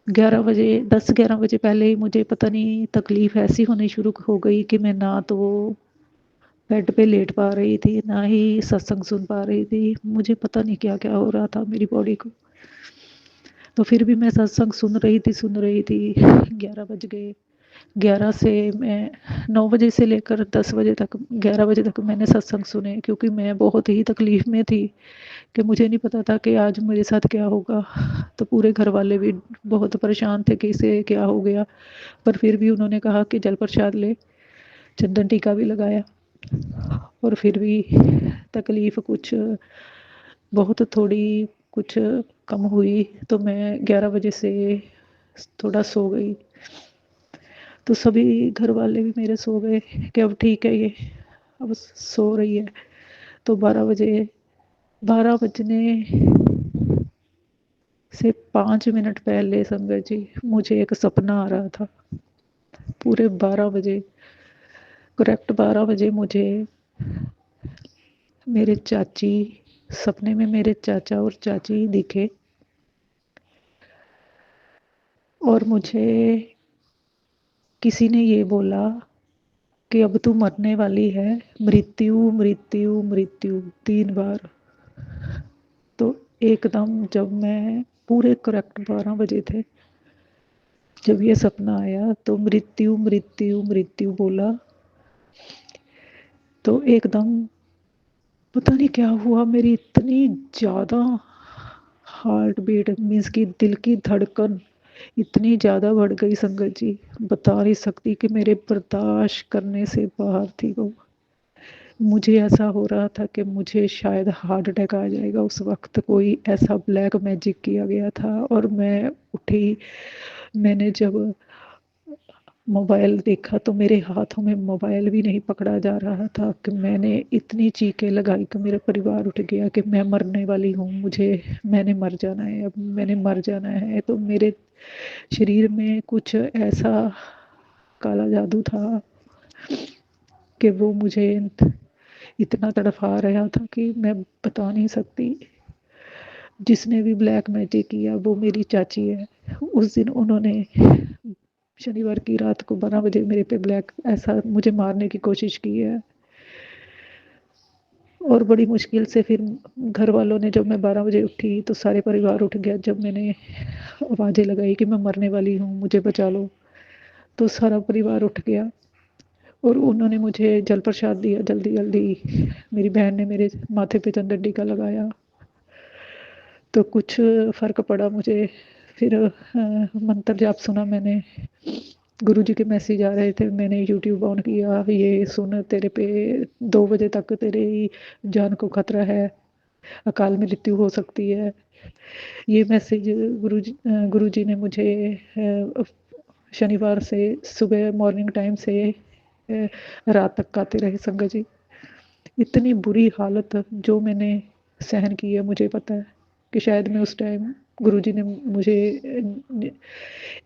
D: 11 बजे, 10-11 बजे पहले ही मुझे पता नहीं तकलीफ़ ऐसी होनी शुरू हो गई कि मैं ना तो बेड पे लेट पा रही थी, ना ही सत्संग सुन पा रही थी। मुझे पता नहीं क्या क्या हो रहा था मेरी बॉडी को। तो फिर भी मैं सत्संग सुन रही थी। 11 बज गए। 11 से मैं 9 बजे से लेकर 10 बजे तक, 11 बजे तक मैंने सत्संग सुने, क्योंकि मैं बहुत ही तकलीफ़ में थी कि मुझे नहीं पता था कि आज मेरे साथ क्या होगा। तो पूरे घर वाले भी बहुत परेशान थे कि इसे क्या हो गया, पर फिर भी उन्होंने कहा कि जल प्रसाद ले, चंदन टीका भी लगाया, और फिर भी तकलीफ़ कुछ बहुत थोड़ी कुछ कम हुई। तो मैं 11 बजे से थोड़ा सो गई, तो सभी घर वाले भी मेरे सो गए कि अब ठीक है, ये अब सो रही है। तो 12 बजने से 5 मिनट पहले संगत जी, मुझे एक सपना आ रहा था। पूरे 12 बजे, करेक्ट 12 बजे मुझे मेरे चाची, सपने में मेरे चाचा और चाची दिखे, और मुझे किसी ने ये बोला कि अब तू मरने वाली है, मृत्यु मृत्यु मृत्यु, 3 बार। तो एकदम जब मैं, पूरे करेक्ट 12 बजे थे जब ये सपना आया, तो मृत्यु मृत्यु मृत्यु बोला, तो एकदम पता नहीं क्या हुआ, मेरी इतनी ज़्यादा हार्ट बीट, मीन्स कि दिल की धड़कन इतनी ज़्यादा बढ़ गई संगत जी, बता नहीं सकती कि मेरे बर्दाश्त करने से बाहर थी वो। मुझे ऐसा हो रहा था कि मुझे शायद हार्ट अटैक आ जाएगा। उस वक़्त कोई ऐसा ब्लैक मैजिक किया गया था और मैं उठी, मैंने जब मोबाइल देखा तो मेरे हाथों में मोबाइल भी नहीं पकड़ा जा रहा था कि मैंने इतनी चीखें लगाई कि मेरा परिवार उठ गया कि मैं मरने वाली हूँ, मैंने मर जाना है, अब मैंने मर जाना है। तो मेरे शरीर में कुछ ऐसा काला जादू था कि वो मुझे इतना तड़फा रहा था कि मैं बता नहीं सकती। जिसने भी ब्लैक मैजिक किया वो मेरी चाची है। उस दिन उन्होंने शनिवार की रात को 12 बजे मेरे पे ब्लैक ऐसा मुझे मारने की कोशिश की है। और बड़ी मुश्किल से फिर घर वालों ने, जब मैं 12 बजे उठी तो सारे परिवार उठ गया। जब मैंने आवाज़ें लगाई कि मैं मरने वाली हूँ, मुझे बचा लो, तो सारा परिवार उठ गया और उन्होंने मुझे जल प्रसाद दिया जल्दी जल्दी। मेरी बहन ने मेरे माथे पे चंदन टीका लगाया तो कुछ फ़र्क पड़ा मुझे। फिर मंत्र जाप सुना मैंने, गुरुजी के मैसेज आ रहे थे, मैंने यूट्यूब ऑन किया, ये सुन तेरे पे 2 बजे तक तेरी जान को खतरा है, अकाल मृत्यु हो सकती है। ये मैसेज गुरुजी ने मुझे शनिवार से सुबह मॉर्निंग टाइम से रात तक आते रहे संगत जी। इतनी बुरी हालत जो मैंने सहन की है, मुझे पता है कि शायद मैं उस टाइम, गुरुजी ने मुझे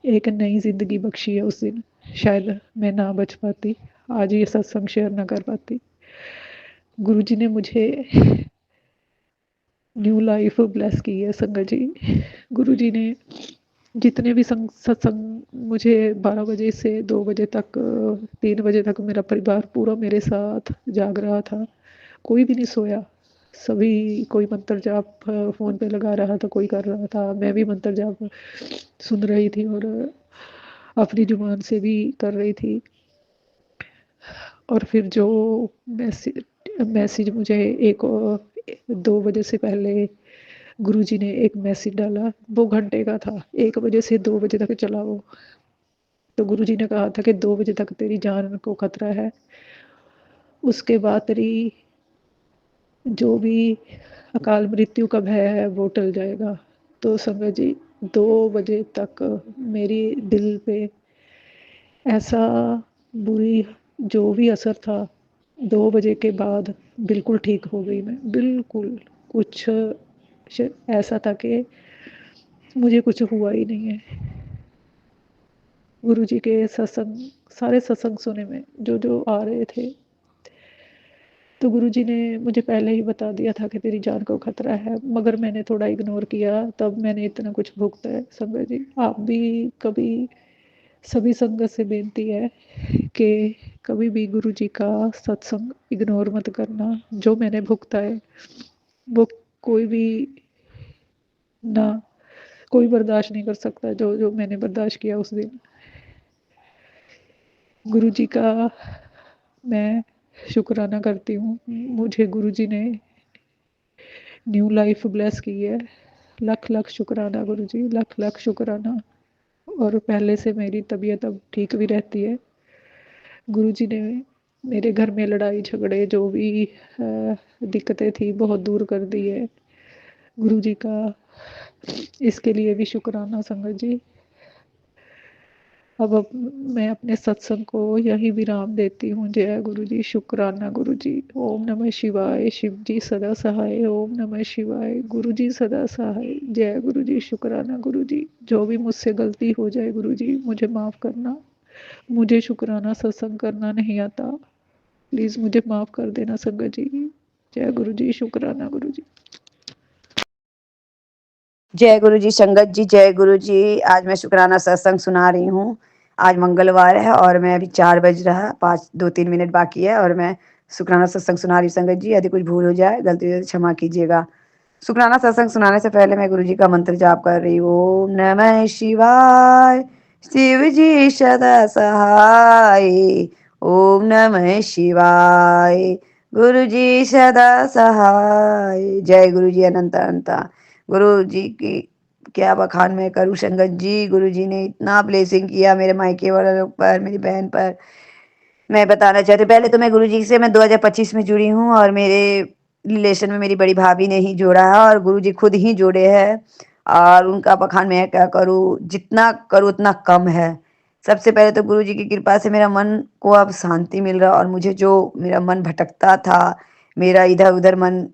D: एक नई ज़िंदगी बख्शी है उस दिन, शायद मैं ना बच पाती, आज ये सत्संग शेयर ना कर पाती। गुरुजी ने मुझे न्यू लाइफ ब्लेस की है संगत जी। गुरुजी ने जितने भी सत्संग मुझे 12 बजे से 2 बजे तक, 3 बजे तक मेरा परिवार पूरा मेरे साथ जाग रहा था, कोई भी नहीं सोया। सभी, कोई मंत्र जाप फ़ोन पे लगा रहा था, कोई कर रहा था, मैं भी मंत्र जाप सुन रही थी और अपनी ज़ुबान से भी कर रही थी। और फिर जो मैसेज मैसेज मुझे 2 बजे से पहले गुरुजी ने एक मैसेज डाला, वो घंटे का था, 1 बजे से 2 बजे तक चला वो। तो गुरुजी ने कहा था कि 2 बजे तक तेरी जान को खतरा है, उसके बाद तेरी जो भी अकाल मृत्यु का भय है वो टल जाएगा। तो संगत जी, 2 बजे तक मेरी दिल पे ऐसा बुरी जो भी असर था, 2 बजे के बाद बिल्कुल ठीक हो गई मैं, बिल्कुल। कुछ ऐसा था कि मुझे कुछ हुआ ही नहीं है। गुरुजी के सत्संग, सारे सत्संग सुने में जो जो आ रहे थे, तो गुरुजी ने मुझे पहले ही बता दिया था कि तेरी जान को खतरा है, मगर मैंने थोड़ा इग्नोर किया, तब मैंने इतना कुछ भुगता है संगत जी। आप भी कभी, सभी संगत से बेनती है कि कभी भी गुरुजी का सत्संग इग्नोर मत करना। जो मैंने भुगता है वो कोई भी ना, कोई बर्दाश्त नहीं कर सकता, जो जो मैंने बर्दाश्त किया उस दिन। गुरुजी का मैं शुक्राना करती हूँ, मुझे गुरुजी ने न्यू लाइफ ब्लेस की है। लख लख शुक्राना गुरुजी, लख लख शुक्राना। और पहले से मेरी तबीयत अब ठीक भी रहती है। गुरुजी ने मेरे घर में लड़ाई झगड़े जो भी दिक्कतें थी बहुत दूर कर दी है। गुरुजी का इसके लिए भी शुक्राना संगत जी। अब मैं अपने सत्संग को यही विराम देती हूँ। जय गुरु जी, शुक्राना गुरु जी। ओम नमः शिवाय, शिव जी सदा सहाय। ओम नमः शिवाय, गुरु जी सदा सहाय। जय गुरु जी, शुक्राना गुरु जी। जो भी मुझसे गलती हो जाए गुरु जी, मुझे माफ़ करना। मुझे शुक्राना सत्संग करना नहीं आता, प्लीज़ मुझे माफ़ कर देना संगत जी। जय गुरु जी, शुक्राना गुरु जी।
B: जय गुरु जी संगत जी, जय गुरु जी। आज मैं शुक्राना सत्संग सुना रही हूँ। आज मंगलवार है और मैं अभी 4 बज रहा, 2-3 मिनट बाकी है और मैं शुक्राना सत्संग सुना रही हूँ संगत जी। यदि कुछ भूल हो जाए, गलती हो क्षमा कीजिएगा। शुक्राना सत्संग सुनाने से पहले मैं गुरु जी का मंत्र जाप कर रही हूँ। ओम नमः शिवाय, शिव जी सदा सहाय। ओम नमः शिवाय, गुरु जी सदा सहाय। जय गुरु जी अनंत अनंता। गुरु जी की
E: क्या बखान मैं करूँ संगत जी। गुरुजी ने इतना ब्लेसिंग किया मेरे मायके वाले लोग पर, मेरी बहन पर। मैं बताना चाहती हूँ, पहले तो मैं गुरुजी से मैं 2025 में जुड़ी हूँ और मेरे रिलेशन में मेरी बड़ी भाभी ने ही जोड़ा है और गुरुजी खुद ही जोड़े हैं। और उनका बखान मैं क्या करूँ, जितना करूँ उतना कम है। सबसे पहले तो गुरुजी की कृपा से मेरा मन को अब शांति मिल रहा और मुझे जो मेरा मन भटकता था, मेरा इधर-उधर मन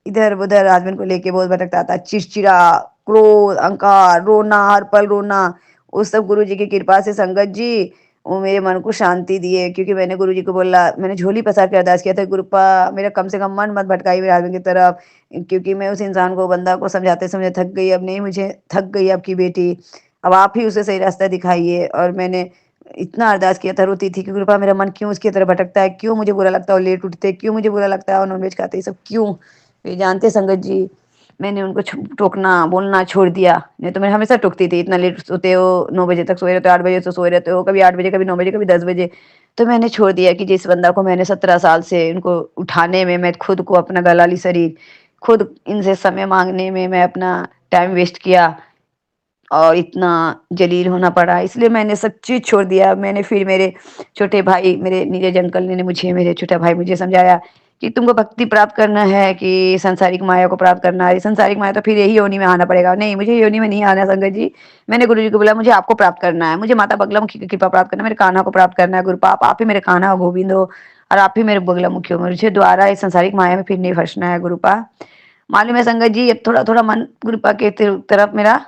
E: इधर-उधर हस्बैंड को लेके बहुत भटकता था, चिड़चिड़ा, क्रोध, अहंकार, रोना, हर पल रोना, वो सब गुरुजी की कृपा से संगत जी वो मेरे मन को शांति दिए। क्योंकि मैंने गुरुजी को बोला, मैंने झोली पसार के अरदास किया था, गुरुपा मेरा कम से कम मन मत भटकाइए मेरे हस्बैंड की तरफ। क्योंकि मैं उस इंसान को, बंदा को समझाते-समझाते थक गई, अब नहीं मुझे थक गई आपकी बेटी, अब आप ही उसे सही रास्ता दिखाइए। और मैंने इतना अरदास किया था, रोती थी कि गुरुपा मेरा मन क्यों उसकी तरफ भटकता है, क्यों मुझे बुरा लगता है वो लेट उठते, क्यों मुझे बुरा लगता है वो नॉनवेज खाते, ये सब क्यों? ये जानते संगत जी, मैंने उनको टोकना, बोलना छोड़ दिया। नहीं तो मैं हमेशा टोकती थी, इतना लेट सोते हो, 9 बजे तक सोए रहते हो, 8 बजे से सोए रहते हो, कभी 8 बजे, कभी 9 बजे, कभी 10 बजे। तो मैंने छोड़ दिया कि जिस बंदा को मैंने 17 साल से उनको उठाने में मैं खुद को अपना गलाली शरीर, खुद इनसे समय माँगने में मैं अपना टाइम वेस्ट किया और इतना जलील होना पड़ा, इसलिए मैंने सब चीज़ छोड़ दिया। मैंने फिर मेरे छोटे भाई, मेरे नीरज अंकल ने मुझे, मेरे छोटा भाई मुझे समझाया कि तुमको भक्ति प्राप्त करना है कि सांसारिक माया को प्राप्त करना है। सांसारिक माया तो फिर यही योनि में आना पड़ेगा। नहीं, मुझे योनि में नहीं आना संगत जी। मैंने गुरुजी को बोला मुझे आपको प्राप्त करना है, मुझे माता बगलामुखी की कृपा प्राप्त करना है, मेरे कान्हा को प्राप्त करना है। गुरुपाप आप ही मेरे कान्हा हो, गोविंद हो, और आप ही मेरे बगलामुखी हो। मुझे द्वारा इस सांसारिक माया में फिर नहीं फंसना है गुरुपा। मालूम है संगत जी, अब थोड़ा-थोड़ा मन गुरुपा के तरफ मेरा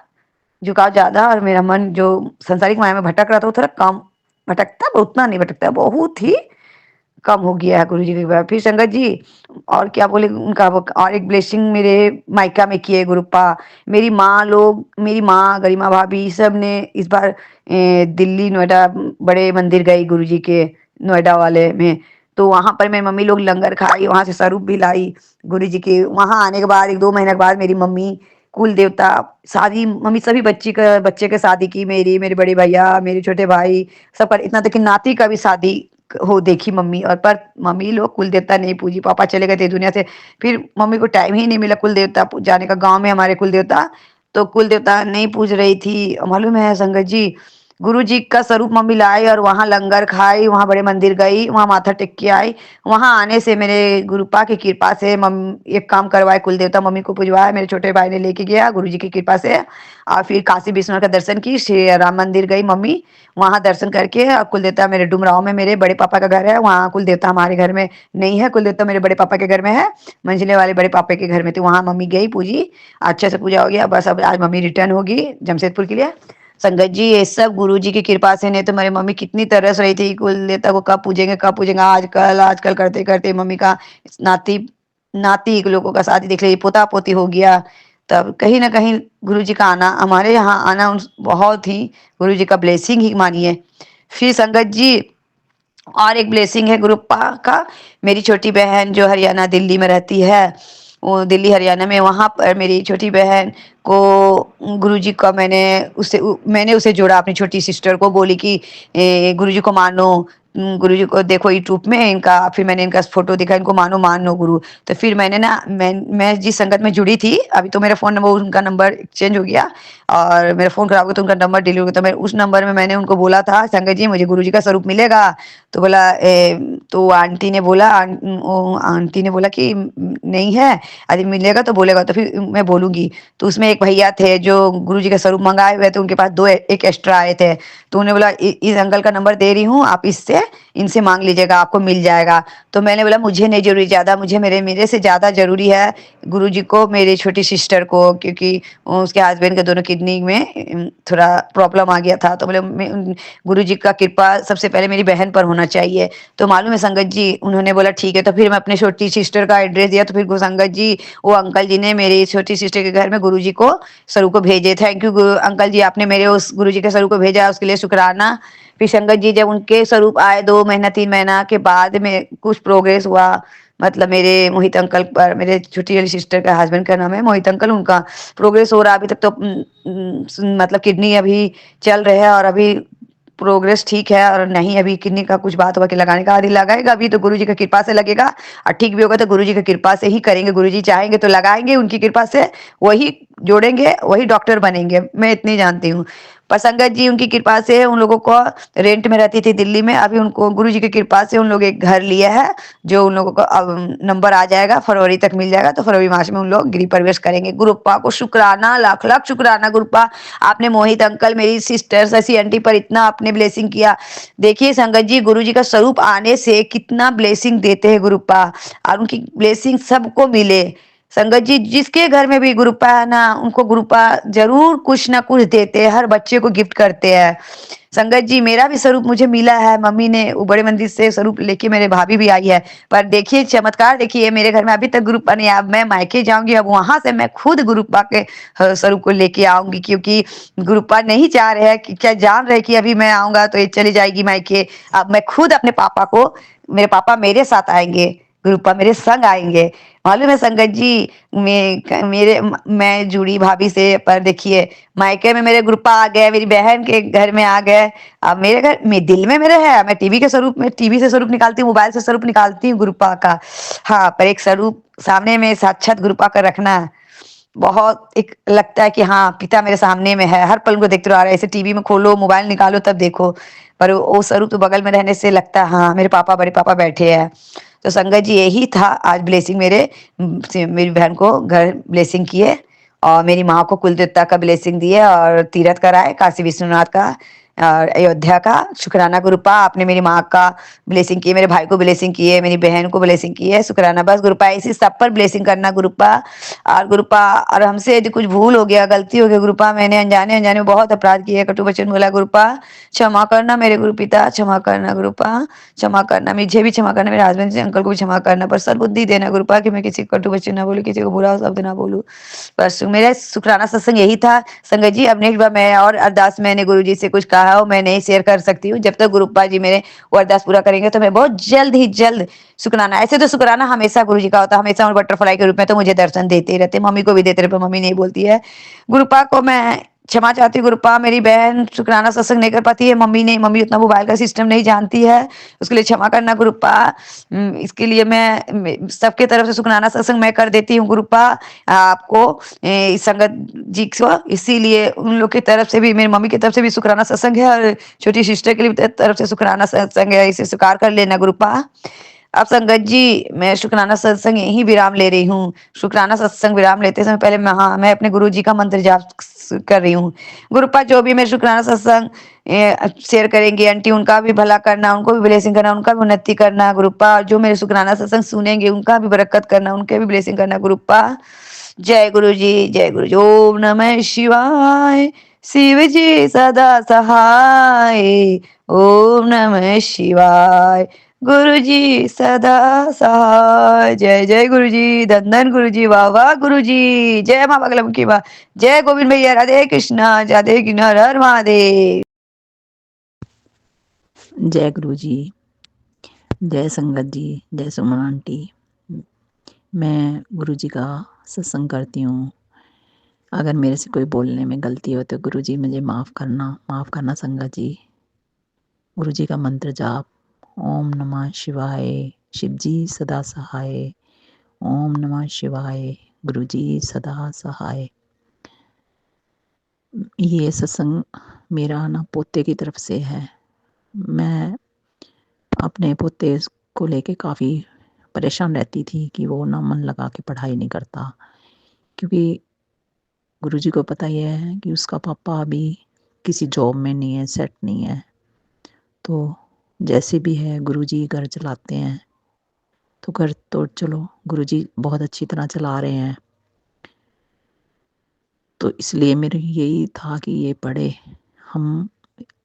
E: झुकाव ज़्यादा, और मेरा मन जो सांसारिक माया में भटक रहा था वो थोड़ा कम भटकता, पर उतना नहीं भटकता, बहुत ही कम हो गया है गुरुजी की कृपा। फिर संगत जी और क्या बोले, उनका वो और एक ब्लेसिंग मेरे मायका में किए गुरुपा। मेरी माँ लोग, मेरी माँ, गरिमा भाभी, सब ने इस बार दिल्ली, नोएडा बड़े मंदिर गई गुरुजी के, नोएडा वाले में। तो वहाँ पर मेरी मम्मी लोग लंगर खाई, वहाँ से स्वरूप भी लाई गुरुजी के। वहाँ आने के बाद 1-2 महीने के बाद मेरी मम्मी कुल देवता शादी, मम्मी सभी बच्चे के शादी की, मेरी, मेरे बड़े भैया, मेरे छोटे भाई, सब पर, इतना तक कि नाती का भी शादी हो देखी मम्मी। और पर मम्मी लोग कुल देवता नहीं पूजी, पापा चले गए थे दुनिया से, फिर मम्मी को टाइम ही नहीं मिला कुल देवता जाने का। गांव में हमारे कुल देवता, तो कुल देवता नहीं पूज रही थी। मालूम है संगत जी, गुरु जी का स्वरूप मम्मी लाई और वहाँ लंगर खाई, वहाँ बड़े मंदिर गई, वहाँ माथा टेक के आई। वहाँ आने से मेरे गुरुपा की कृपा से एक काम करवाए, कुल देवता मम्मी को पुजवाया, मेरे छोटे भाई ने लेके गया गुरु जी की कृपा से। और फिर काशी विश्वनाथ का दर्शन की, श्री राम मंदिर गई मम्मी, वहाँ दर्शन करके। और कुल देवता मेरे डुमराव में मेरे बड़े पापा का घर है, वहाँ कुल देवता हमारे घर में नहीं है, कुल देवता मेरे बड़े पापा के घर में है, मंझले वाले बड़े पापा के घर में। तो वहाँ मम्मी गई, पूजी, अच्छे से पूजा हो गया। बस अब आज मम्मी रिटर्न होगी जमशेदपुर के लिए। संगत जी ये सब गुरु जी की कृपा से, नहीं तो मेरी मम्मी कितनी तरस रही थी कुल देवता को, कब पूजेंगे कब पूजेंगे। आजकल आजकल करते करते मम्मी का नाती नाती के लोगों का शादी देख लीजिए, पोता पोती हो गया। तब कहीं ना कहीं गुरु जी का आना, हमारे यहाँ आना बहुत ही गुरु जी का ब्लेसिंग ही मानिए। फिर संगत जी और एक ब्लेसिंग है गुरुपा का, मेरी छोटी बहन जो हरियाणा दिल्ली में रहती है, वो दिल्ली हरियाणा में, वहाँ पर मेरी छोटी बहन को गुरुजी का मैंने उसे जोड़ा अपनी छोटी सिस्टर को, बोली कि गुरुजी को मानो, गुरुजी को देखो यूट्यूब में इनका। फिर मैंने इनका फोटो दिखा, इनको मानो मानो गुरु। तो फिर मैंने ना, मैं जिस संगत में जुड़ी थी, अभी तो मेरा फ़ोन नंबर, उनका नंबर एक्सचेंज हो गया और मेरा फ़ोन खराब हो गया, तो उनका नंबर डिलीट हो गया। तो मैं उस नंबर में मैंने उनको बोला था, संगत जी मुझे गुरुजी का स्वरूप मिलेगा? तो बोला तो आंटी ने बोला, आंटी ने बोला कि नहीं है, यदि मिलेगा तो बोलेगा तो फिर मैं बोलूँगी। तो उसमें एक भैया थे जो गुरुजी का स्वरूप मंगाए हुए थे, उनके पास एक एक्स्ट्रा आए थे। तो उन्होंने बोला इस अंकल का नंबर दे रही हूँ, आप इससे इनसे मांग लीजिएगा, आपको मिल जाएगा। तो मैंने बोला मुझे नहीं जरूरी ज़्यादा, मुझे मेरे से ज़्यादा ज़रूरी है गुरुजी को, मेरी छोटी सिस्टर को, क्योंकि उसके हस्बैंड के दोनों किडनी में थोड़ा प्रॉब्लम आ गया था। तो बोले गुरुजी का कृपा सबसे पहले मेरी बहन पर होना चाहिए। तो मालूम है संगत जी, उन्होंने बोला ठीक है। तो फिर मैं अपनी छोटी सिस्टर का एड्रेस दिया, तो फिर संगत जी वो अंकल जी ने मेरी छोटी सिस्टर के घर में गुरुजी को स्वरूप को भेजे। थैंक यू अंकल जी, आपने मेरे उस गुरुजी के स्वरूप को भेजा, उसके लिए शुक्राना। फिर संगत जी जब उनके स्वरूप आए 2 महीना 3 महीना के बाद में कुछ प्रोग्रेस हुआ, मतलब मेरे मोहित अंकल पर, मेरे छोटी वाली सिस्टर का हस्बैंड का नाम है मोहित अंकल, उनका प्रोग्रेस हो रहा अभी तक तो मतलब किडनी अभी चल रहे हैं और अभी प्रोग्रेस ठीक है और नहीं अभी किडनी का कुछ बात हुआ कि लगाने का, आदि लगाएगा अभी तो गुरुजी की कृपा से लगेगा और ठीक भी होगा तो गुरुजी की कृपा से ही करेंगे। गुरुजी चाहेंगे तो लगाएंगे, उनकी कृपा से वही जोड़ेंगे, वही डॉक्टर बनेंगे, मैं इतनी जानती हूँ। पर संगत जी उनकी कृपा से उन लोगों को, रेंट में रहती थी दिल्ली में, अभी उनको गुरुजी की कृपा से उन लोग एक घर लिया है, जो उन लोगों को अब नंबर आ जाएगा, फरवरी तक मिल जाएगा, तो फरवरी मास में उन लोग गृह प्रवेश करेंगे। गुरुप्पा को शुक्राना, लाख लाख शुक्राना गुरुप्पा, आपने मोहित अंकल, मेरी सिस्टर शशि आंटी पर इतना आपने ब्लेसिंग किया। देखिए संगत जी, गुरुजी का स्वरूप आने से कितना ब्लेसिंग देते हैं गुरुप्पा, और उनकी ब्लेसिंग सबको मिले। संगत जी जिसके घर में भी गुरुपा है ना, उनको गुरुपा जरूर कुछ ना कुछ देते हैं, हर बच्चे को गिफ्ट करते हैं। संगत जी मेरा भी स्वरूप मुझे मिला है, मम्मी ने वो बड़े मंदिर से स्वरूप लेके, मेरे भाभी भी आई है, पर देखिए चमत्कार देखिए, मेरे घर में अभी तक गुरुपा नहीं आया। अब मैं मायके जाऊंगी, अब वहां से मैं खुद गुरुपा के स्वरूप को लेके आऊंगी, क्योंकि गुरुपा नहीं चाह रहे हैं कि, क्या जान रहे कि अभी मैं आऊंगा तो ये चली जाएगी मायके। अब मैं खुद अपने पापा को, मेरे पापा मेरे साथ आएंगे, गुरुपा मेरे संग आएंगे। मालूम है संगत जी, मैं जुड़ी भाभी से, पर देखिए मायके में मेरे गुरुपा आ गए, मेरी बहन के घर में आ गए। अब मेरे घर में, दिल में मेरे है, मैं टीवी के स्वरूप में, टीवी से स्वरूप निकालती हूँ, मोबाइल से स्वरूप निकालती हूँ गुरुपा का। हाँ, पर एक स्वरूप सामने में साक्षात गुरुपा का रखना बहुत एक लगता है कि हाँ पिता मेरे सामने में है, हर पल उनको देखते रहो। ऐसे टीवी में खोलो, मोबाइल निकालो तब देखो, पर वो स्वरूप तो बगल में रहने से लगता है हाँ मेरे पापा, बड़े पापा बैठे हैं। तो संगत जी यही था आज ब्लेसिंग मेरे, से मेरी बहन को घर ब्लेसिंग किए, और मेरी माँ को कुल देवता का ब्लेसिंग दिए, और तीरथ कराए काशी विश्वनाथ का और अयोध्या का। शुक्राना गुरुपा, आपने मेरी माँ का ब्लेसिंग किए, मेरे भाई को ब्लेसिंग किए, मेरी बहन को ब्लेसिंग किए। शुक्राना बस गुरुपा, इसी सब पर ब्लेसिंग करना गुरुपा। और गुरुपा, और हमसे यदि कुछ भूल हो गया, गलती हो गई गुरुपा, मैंने अनजाने अनजाने में बहुत अपराध किए, कटु वचन बोला गुरुपा, क्षमा करना मेरे गुरु पिता, क्षमा करना गुरुपा, क्षमा करना, मुझे भी क्षमा करना, मेरे हस्बैंड से अंकल को भी क्षमा करना, पर सद्बुद्धि देना गुरुपा कि मैं किसी को कटु वचन ना बोलूं, किसी को बुरा शब्द ना बोलूं। बस मेरा शुक्राना सत्संग यही था संगत जी। अब नेक्स्ट बार मैं और अरदास, मैंने गुरु जी से कुछ कहा हो मैं नहीं शेयर कर सकती हूँ, जब तक गुरुपा जी मेरे वो अरदास पूरा करेंगे तो मैं बहुत जल्द ही जल्द शुक्राना, ऐसे तो शुक्राना हमेशा गुरु जी का होता है, हमेशा बटरफ्लाई के रूप में तो मुझे दर्शन देते ही रहते, मम्मी को भी देते रहे, पर मम्मी नहीं बोलती है। गुरुपा को मैं क्षमा चाहती हूँ गुरुपा, मेरी बहन शुक्राना सत्संग नहीं कर पाती है, मम्मी नहीं, मम्मी उतना मोबाइल का सिस्टम नहीं जानती है, उसके लिए क्षमा करना गुरुपा। इसके लिए मैं सबके तरफ से शुक्राना सत्संग मैं कर देती हूँ गुरुपा आपको, इस संगत जी को, इसीलिए उन लोग की तरफ से भी, मेरी मम्मी की तरफ से भी शुक्राना सत्संग है, और छोटी सिस्टर की तरफ से शुक्राना सत्संग है, इसे स्वीकार कर लेना गुरुपा। अब संगत जी मैं शुक्राना सत्संग यही विराम ले रही हूँ। शुक्राना सत्संग विराम लेते समय पहले मैं अपने गुरु जी का मंत्र जाप कर रही हूँ। गुरुपा जो भी मैं शुक्राना सत्संग शेयर करेंगे आंटी, उनका भी भला करना, उनको भी ब्लेसिंग करना, उनका भी उन्नति करना गुरुपा। जो मेरे शुक्राना सत्संग सुनेंगे उनका भी बरकत करना, उनके भी ब्लेसिंग करना गुरुपा। जय गुरु जी, जय गुरु जी। ओम नमः शिवाय, शिव जी सदा सहाय। ओम नमः शिवाय, गुरु जी सदा सहाय। जय जय गुरु जी, धन धन गुरु जी, वाह वाह गुरु जी, जय माँ बगलम की वाह, जय गोविंद भैया, राधे कृष्णा, राधे कृष्ण, हर हर महादेव।
D: जय गुरु जी, जय संगत जी, जय सुमन आंटी। मैं गुरु जी का सत्संग करती हूँ। अगर मेरे से कोई बोलने में गलती हो तो गुरु जी मुझे माफ़ करना संगत जी। गुरु जी का मंत्र जाप, ओम नमः शिवाय, शिव जी सदा सहाय। ओम नमः शिवाय, गुरु जी सदा सहाय। ये सत्संग मेरा ना पोते की तरफ से है। मैं अपने पोते को लेके काफ़ी परेशान रहती थी कि वो ना मन लगा के पढ़ाई नहीं करता, क्योंकि गुरुजी को पता ही है कि उसका पापा अभी किसी जॉब में नहीं है, सेट नहीं है। तो जैसे भी है गुरुजी घर चलाते हैं, तो घर तो चलो गुरुजी बहुत अच्छी तरह चला रहे हैं। तो इसलिए मेरे यही था कि ये पढ़े। हम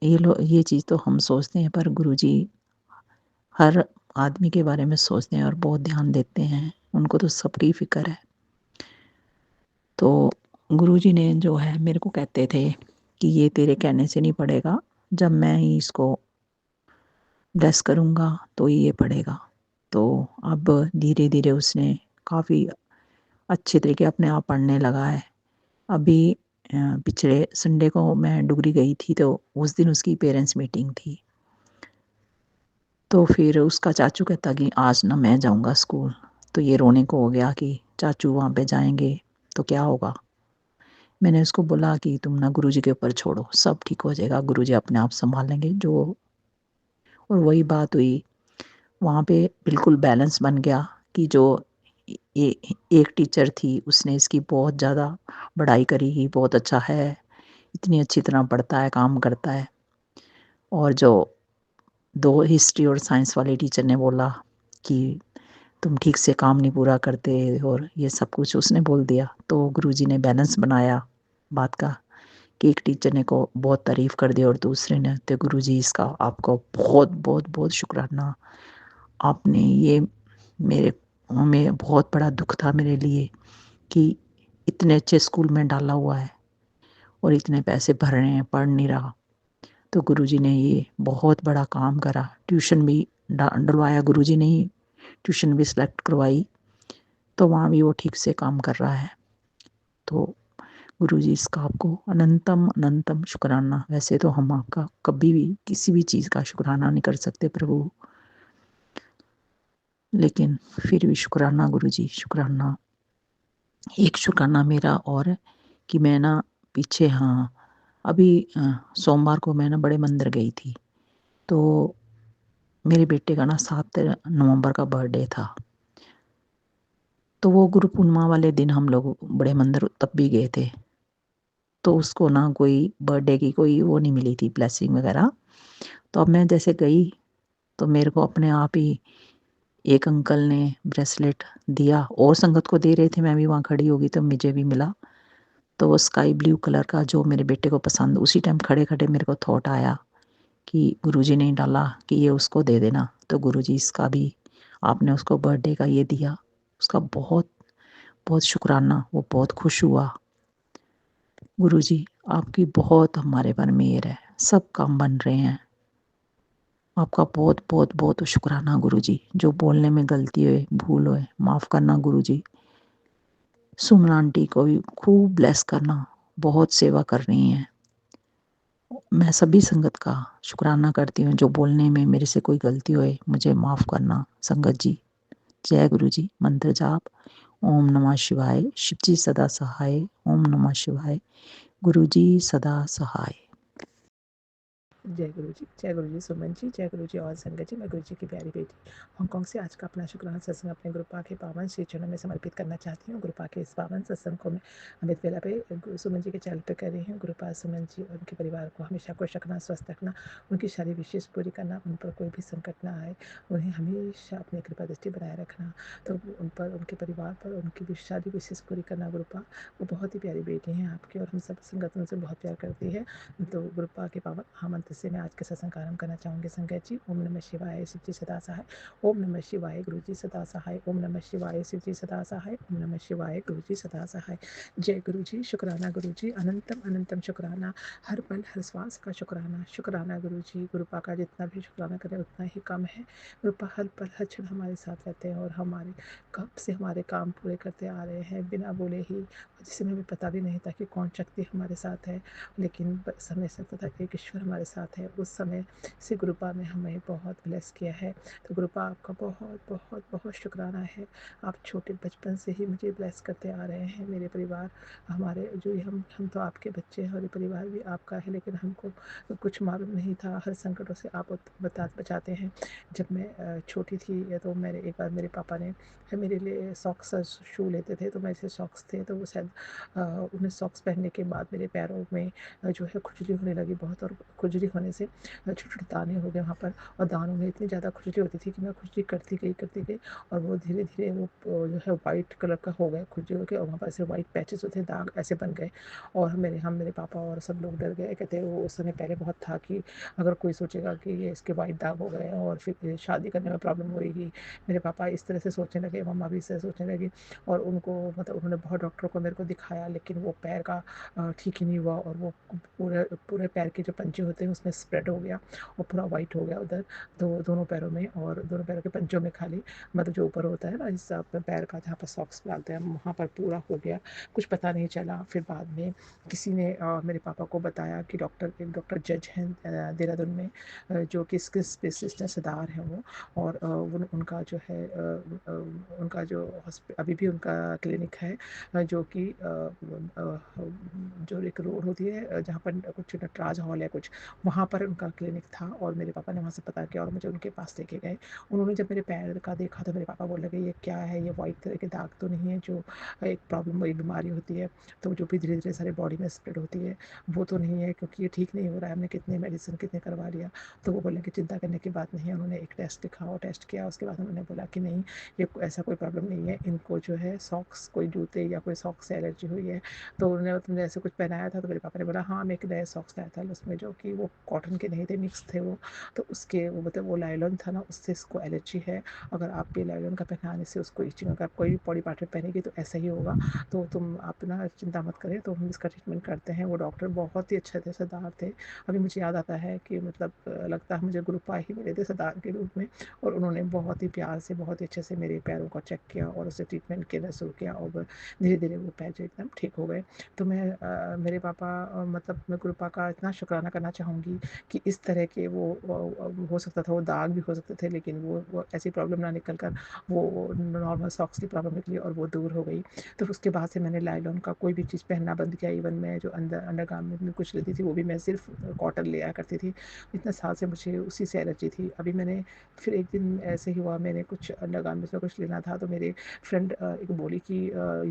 D: ये चीज़ तो हम सोचते हैं, पर गुरुजी हर आदमी के बारे में सोचते हैं और बहुत ध्यान देते हैं, उनको तो सबकी फ़िक्र है। तो गुरुजी ने जो है मेरे को कहते थे कि ये तेरे कहने से नहीं पढ़ेगा, जब मैं ही इसको ब्लेस करूँगा तो ये पढ़ेगा। तो अब धीरे धीरे उसने काफ़ी अच्छे तरीके अपने आप पढ़ने लगा है। अभी पिछले संडे को मैं डुगरी गई थी, तो उस दिन उसकी पेरेंट्स मीटिंग थी। तो फिर उसका चाचू कहता कि आज ना मैं जाऊँगा स्कूल। तो ये रोने को हो गया कि चाचू वहाँ पे जाएँगे तो क्या होगा? मैंने उसको बोला कि तुम ना गुरुजी के ऊपर छोड़ो, सब ठीक हो जाएगा, गुरुजी अपने आप सँभाल लेंगे जो। और वही बात हुई, वहाँ पे बिल्कुल बैलेंस बन गया कि जो ए एक टीचर थी उसने इसकी बहुत ज़्यादा बड़ाई करी कि बहुत अच्छा है, इतनी अच्छी तरह पढ़ता है, काम करता है। और जो 2 हिस्ट्री और साइंस वाले टीचर ने बोला कि तुम ठीक से काम नहीं पूरा करते, और ये सब कुछ उसने बोल दिया। तो गुरुजी ने बैलेंस बनाया बात का कि एक टीचर ने को बहुत तारीफ़ कर दी और दूसरे ने, तो गुरुजी इसका आपको बहुत शुक्राना। आपने ये मेरे में बहुत बड़ा दुःख था मेरे लिए कि इतने अच्छे स्कूल में डाला हुआ है और इतने पैसे भर रहे हैं, पढ़ नहीं रहा। तो गुरुजी ने ये बहुत बड़ा काम करा, ट्यूशन भी डलवाया गुरुजी ने ही, ट्यूशन भी सेलेक्ट करवाई, तो वहाँ भी वो ठीक से काम कर रहा है। तो गुरुजी इसका आपको अनंतम शुक्राना। वैसे तो हम आपका कभी भी किसी भी चीज़ का शुक्राना नहीं कर सकते प्रभु, लेकिन फिर भी शुक्राना गुरुजी, शुक्राना। एक शुक्राना मेरा और है कि मैं ना पीछे, हाँ, अभी सोमवार को मैं ना बड़े मंदिर गई थी। तो मेरे बेटे का ना 7 नवंबर का बर्थडे था। तो वो गुरु पूर्णिमा वाले दिन हम लोग बड़े मंदिर तब भी गए थे। तो उसको ना कोई बर्थडे की कोई वो नहीं मिली थी, ब्लेसिंग वगैरह। तो अब मैं जैसे गई, तो मेरे को अपने आप ही एक अंकल ने ब्रेसलेट दिया और संगत को दे रहे थे, मैं भी वहाँ खड़ी हो गई तो मुझे भी मिला। तो वो स्काई ब्लू कलर का जो मेरे बेटे को पसंद, उसी टाइम खड़े-खड़े मेरे को थॉट आया कि गुरुजी ने डाला कि ये उसको दे देना। तो गुरुजी इसका भी, आपने उसको बर्थडे का ये दिया, उसका बहुत शुक्राना, वो बहुत खुश हुआ। गुरुजी आपकी बहुत हमारे पर मेहर है, सब काम बन रहे हैं। आपका बहुत शुक्राना गुरुजी। जो बोलने में गलती हुए, भूल हुए, माफ़ करना गुरुजी। सुमन आंटी को भी खूब ब्लेस करना, बहुत सेवा कर रही हैं। मैं सभी संगत का शुक्राना करती हूँ, जो बोलने में मेरे से कोई गलती होए मुझे माफ़ करना संगत जी। जय गुरु जी। मंत्र जाप ओम नमः शिवाय, शिव जी सदा सहाय, ओम नमः शिवाय, गुरु जी सदा सहाय।
A: जय गुरु जी सुमन जी, जय गुरु जी और संगत जी। मैं गुरु जी की प्यारी बेटी हांगकांग से आज का अपना शुक्राना सत्संग अपने गुरुपा के पावन श्री चरणों में समर्पित करना चाहती हूँ। गुरुपा के इस पावन सत्संग को मैं अमृत वेला पे सुमन जी के चैनल पे कर रही हूँ। गुरुपा सुमन जी और उनके परिवार को हमेशा खुश रखना, स्वस्थ रखना, उनकी सारी विशेष पूरी करना, उन पर कोई भी संकट ना आए, उन्हें हमेशा अपनी कृपा दृष्टि बनाए रखना। तो उन पर, उनके परिवार पर, उनकी भी सारी विशेष पूरी करना। गुरुपा वो बहुत ही प्यारी बेटी हैं आपकी और हम सब संगत उनसे बहुत प्यार करती है। तो गुरुपा के पावन महामंत्र से मैं आज के सत्संग का आरंभ करना चाहूँगी संगत जी। ओम नमः शिवाय, शिव जी सदा सहाय। ओम नमः शिवाय, गुरु जी सदा सहाय। ओम नमः शिवाय, शिव जी सदा सहाय। ओम नमः शिवाय, गुरु जी सदा सहाय। जय गुरु जी। शुक्राना गुरु जी, अनंतम शुक्राना, हर पल हर श्वास का शुक्राना। शुक्राना गुरु जी। गुरुपा का जितना भी शुक्राना करें उतना ही कम है। गुरुपा हर पल हर क्षण हमारे साथ रहते हैं और हमारे कब से हमारे काम पूरे करते आ रहे हैं बिना बोले ही, जिससे हमें पता भी नहीं था कि कौन शक्ति हमारे साथ है, लेकिन समय से पता एक ईश्वर हमारे साथ है। उस समय से गुरुपा ने हमें बहुत ब्लेस किया है। तो गुरुपा आपका बहुत शुक्राना है। आप छोटे बचपन से ही मुझे ब्लेस करते आ रहे हैं। मेरे परिवार, हमारे जो हम तो आपके बच्चे हैं और ये परिवार भी आपका है, लेकिन हमको कुछ मालूम नहीं था। हर संकटों से आप बचाते हैं। जब मैं छोटी थी तो मेरे एक बार मेरे पापा ने मेरे लिए सॉक्स शू लेते थे, तो मेरे से सॉक्स थे, तो वो शायद उन्हें सॉक्स पहनने के बाद मेरे पैरों में जो है खुजली होने लगी बहुत, और खुजली होने से छोटे-छोटे दाने हो गए वहाँ पर, और दानों में इतनी ज़्यादा खुजली होती थी कि मैं खुजली करती गई और वो धीरे-धीरे वो जो है व्हाइट कलर का हो गया, खुजली हो गई और वहाँ पर ऐसे व्हाइट पैचेस होते हैं, दाग ऐसे बन गए। और मेरे पापा और सब लोग डर गए। कहते हैं वो उस समय पहले बहुत था कि अगर कोई सोचेगा कि ये इसके व्हाइट दाग हो गए हैं और फिर शादी करने में प्रॉब्लम होएगी। मेरे पापा इस तरह से सोचने लगे, मम्मा भी इस तरह सोचने लगी, और उनको मतलब उन्होंने बहुत डॉक्टरों को मेरे को दिखाया, लेकिन वो पैर का ठीक ही नहीं हुआ, और वो पूरे पूरे पैर के जो पंजे होते हैं उसमें
F: उसमें स्प्रेड हो गया और पूरा वाइट हो गया उधर, दोनों पैरों में और दोनों पैरों के पंजों में खाली, मतलब जो ऊपर होता है ना हिस्सा अपने पैर का जहाँ पर सॉक्स डालते हैं वहाँ पर पूरा हो गया। कुछ पता नहीं चला। फिर बाद में किसी ने मेरे पापा को बताया कि एक डॉक्टर जज हैं देहरादून में, जो कि स्किन स्पेशलिस्ट हैं, सरदार हैं वो। और उनका जो है उनका जो अभी भी उनका क्लिनिक है, जो कि जो एक रोड होती है जहाँ पर कुछ नटराज हॉल है कुछ, वहाँ पर उनका क्लिनिक था। और मेरे पापा ने वहाँ से पता किया और मुझे उनके पास लेके गए। उन्होंने जब मेरे पैर का देखा तो मेरे पापा बोलने लगे ये क्या है, ये वाइट तरह के दाग तो नहीं है जो एक प्रॉब्लम, एक बीमारी होती है तो जो भी धीरे धीरे सारे बॉडी में स्प्रेड होती है, वो तो नहीं है, क्योंकि ये ठीक नहीं हो रहा है, हमने कितने मेडिसिन कितने करवा लिया। तो वो बोले कि चिंता करने की बात नहीं है। उन्होंने एक टेस्ट लिखा और टेस्ट किया, उसके बाद उन्होंने बोला कि नहीं, ये ऐसा कोई प्रॉब्लम नहीं है, इनको जो है सॉक्स, कोई जूते या कोई सॉक्स से एलर्जी हुई है। तो उन्होंने तुमने ऐसे कुछ पहनाया था? तो मेरे पापा ने बोला हाँ, मैं एक नए सॉक्स लाया था, उसमें जो कि वो कॉटन के नहीं थे, मिक्स थे वो। तो उसके वो मतलब वो लाइलॉन था ना, उससे इसको एलर्जी है। अगर आप भी लाइलॉन का पहनाने से उसको इचिंग, अगर आप कोई भी बॉडी पार्ट में पहनेगी तो ऐसा ही होगा। तो तुम आप ना चिंता मत करें, तो हम इसका ट्रीटमेंट करते हैं। वो डॉक्टर बहुत ही अच्छे थे, सरदार थे। अभी मुझे याद आता है कि मतलब लगता है मुझे गुरुपा ही मिले थे सरदार के रूप में। और उन्होंने बहुत ही प्यार से, बहुत ही अच्छे से मेरे पैरों का चेक किया और उससे ट्रीटमेंट करना शुरू किया और धीरे धीरे वो पैर जो एकदम ठीक हो गए। तो मैं मेरे पापा मतलब मैं गुरुपा का इतना शुक्राना करना चाहूँगी कि इस तरह के वो हो सकता था, वो दाग भी हो सकते थे, लेकिन वो ऐसी प्रॉब्लम ना निकल कर वो नॉर्मल सॉक्स की प्रॉब्लम निकली और वो दूर हो गई। तो उसके बाद से मैंने लाइलॉन का कोई भी चीज़ पहनना बंद किया। इवन मैं जो अंडरगारमेंट में कुछ लेती थी वो भी मैं सिर्फ कॉटन ले आया करती थी। इतने साल से मुझे उसी से एलर्जी थी। अभी मैंने फिर एक दिन ऐसे ही हुआ, मैंने कुछ अंडरगारमेंट्स में कुछ लेना था तो मेरे फ्रेंड एक बोली कि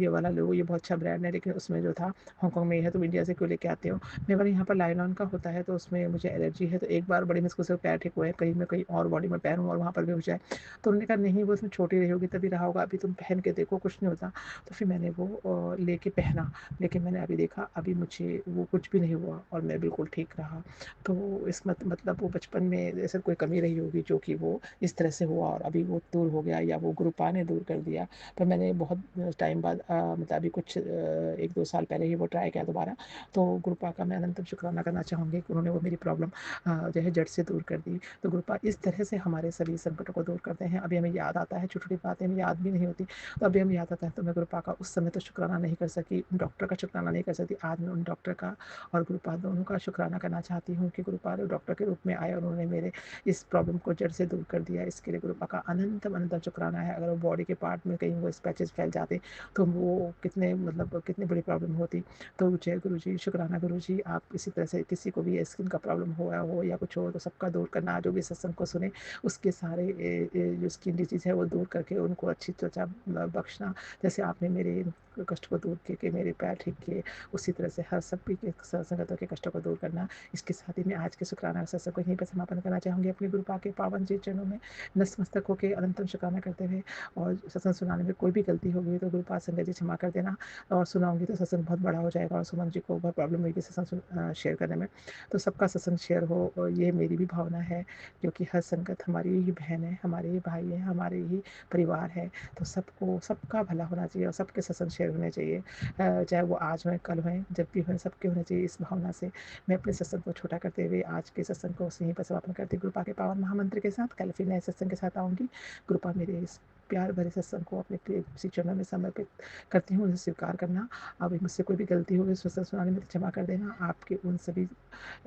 F: ये वाला लो, ये बहुत अच्छा ब्रांड है, लेकिन उसमें जो था हांगकॉन्ग में है, तुम इंडिया से क्यों लेके आते हो? मैं बोला यहाँ पर लाइलॉन का होता है तो उसमें मुझे एलर्जी है। तो एक बार बड़ी मुश्किल से पैर ठीक हुआ है, कहीं मैं कहीं और बॉडी में पैर हूँ और वहाँ पर भी हो जाए। तो उन्होंने कहा नहीं, वो उसमें छोटी रही होगी तभी रहा होगा, अभी तुम पहन के देखो, कुछ नहीं होता। तो फिर मैंने वो लेके पहना, लेकिन मैंने अभी देखा अभी मुझे वो कुछ भी नहीं हुआ और मैं बिल्कुल ठीक रहा। तो इस मतलब वो बचपन में ऐसे कोई कमी रही होगी जो कि वो इस तरह से हुआ और अभी वो दूर हो गया या वो गुरुपा ने दूर कर दिया। पर मैंने बहुत टाइम बाद मतलब अभी कुछ 1-2 साल पहले ही वो ट्राई किया दोबारा। तो गुरुपा का मैं अनंतम शुक्राना करना चाहूँगी कि उन्होंने वो मेरी प्रॉब्लम जो है जड़ से दूर कर दी। तो गुरुपा इस तरह से हमारे सभी संकटों को दूर करते हैं। अभी हमें याद आता है, छोटी-छोटी बातें हमें याद भी नहीं होती, तो अभी हमें याद आता है। तो मैं गुरुपा का उस समय तो शुक्राना नहीं कर सकी, उन डॉक्टर का शुक्राना नहीं कर सकती। आज मैं उन डॉक्टर का और गुरुपा दोनों का शुक्राना करना चाहती हूँ कि गुरुपा डॉक्टर के रूप में आए और उन्होंने मेरे इस प्रॉब्लम को जड़ से दूर कर दिया। इसके लिए गुरुपा का अनंतम अनंतम शुक्राना है। अगर वो बॉडी के पार्ट में कहीं वो स्पैचेस फैल जाते तो वो कितने मतलब कितनी बड़ी प्रॉब्लम होती। तो जय गुरु जी, शुक्राना गुरु जी। आप इसी तरह से किसी को भी स्किन का प्रॉब्लम हो या कुछ हो तो सबका दूर करना, जो भी सत्संग को सुने उसके सारे जो स्किन डिजीज़ है वो दूर करके उनको अच्छी त्वचा बख्शना। जैसे आपने मेरे कष्ट को दूर किए कि मेरे पैर ठीक किए, उसी तरह से हर सभी के संगतों के कष्टों को दूर करना। इसके साथ ही मैं आज के शुक्राना सत्संग को यहीं पर समापन करना चाहूँगी अपने गुरुपा के पावन जी चरणों में नतमस्तक होकर अनंतम शुक्राना करते हुए। और सत्संग सुनाने में कोई भी गलती होगी तो गुरुपाद संगत जी क्षमा कर देना। और सुनाऊंगी तो सत्संग बहुत बड़ा हो जाएगा और सुमन जी को बहुत प्रॉब्लम होगी सत्संग शेयर करने में। तो सबका सत्संग शेयर हो और ये मेरी भी भावना है, क्योंकि हर संगत हमारी ही बहन है, हमारे ही भाई है, हमारे ही परिवार है। तो सबको सबका भला होना चाहिए और सबके सत्संग शेयर होने चाहिए, चाहे वो आज हों कल हों जब भी हों, सबके होने चाहिए। इस भावना से मैं अपने सत्संग को छोटा करते हुए आज के सत्संग को यहीं पर समापन करती हूँ गुरुपा के पावन महामंत्र के साथ। कल फिर नए सत्संग के साथ आऊँगी। कृपा मेरे इस प्यार भरे सत्संग को अपने प्रिय श्री चरणों में समर्पित करती हूँ, उसे स्वीकार करना। अब मुझसे कोई भी गलती होगी सत्संग सुनाने में तो क्षमा कर देना। आपके उन सभी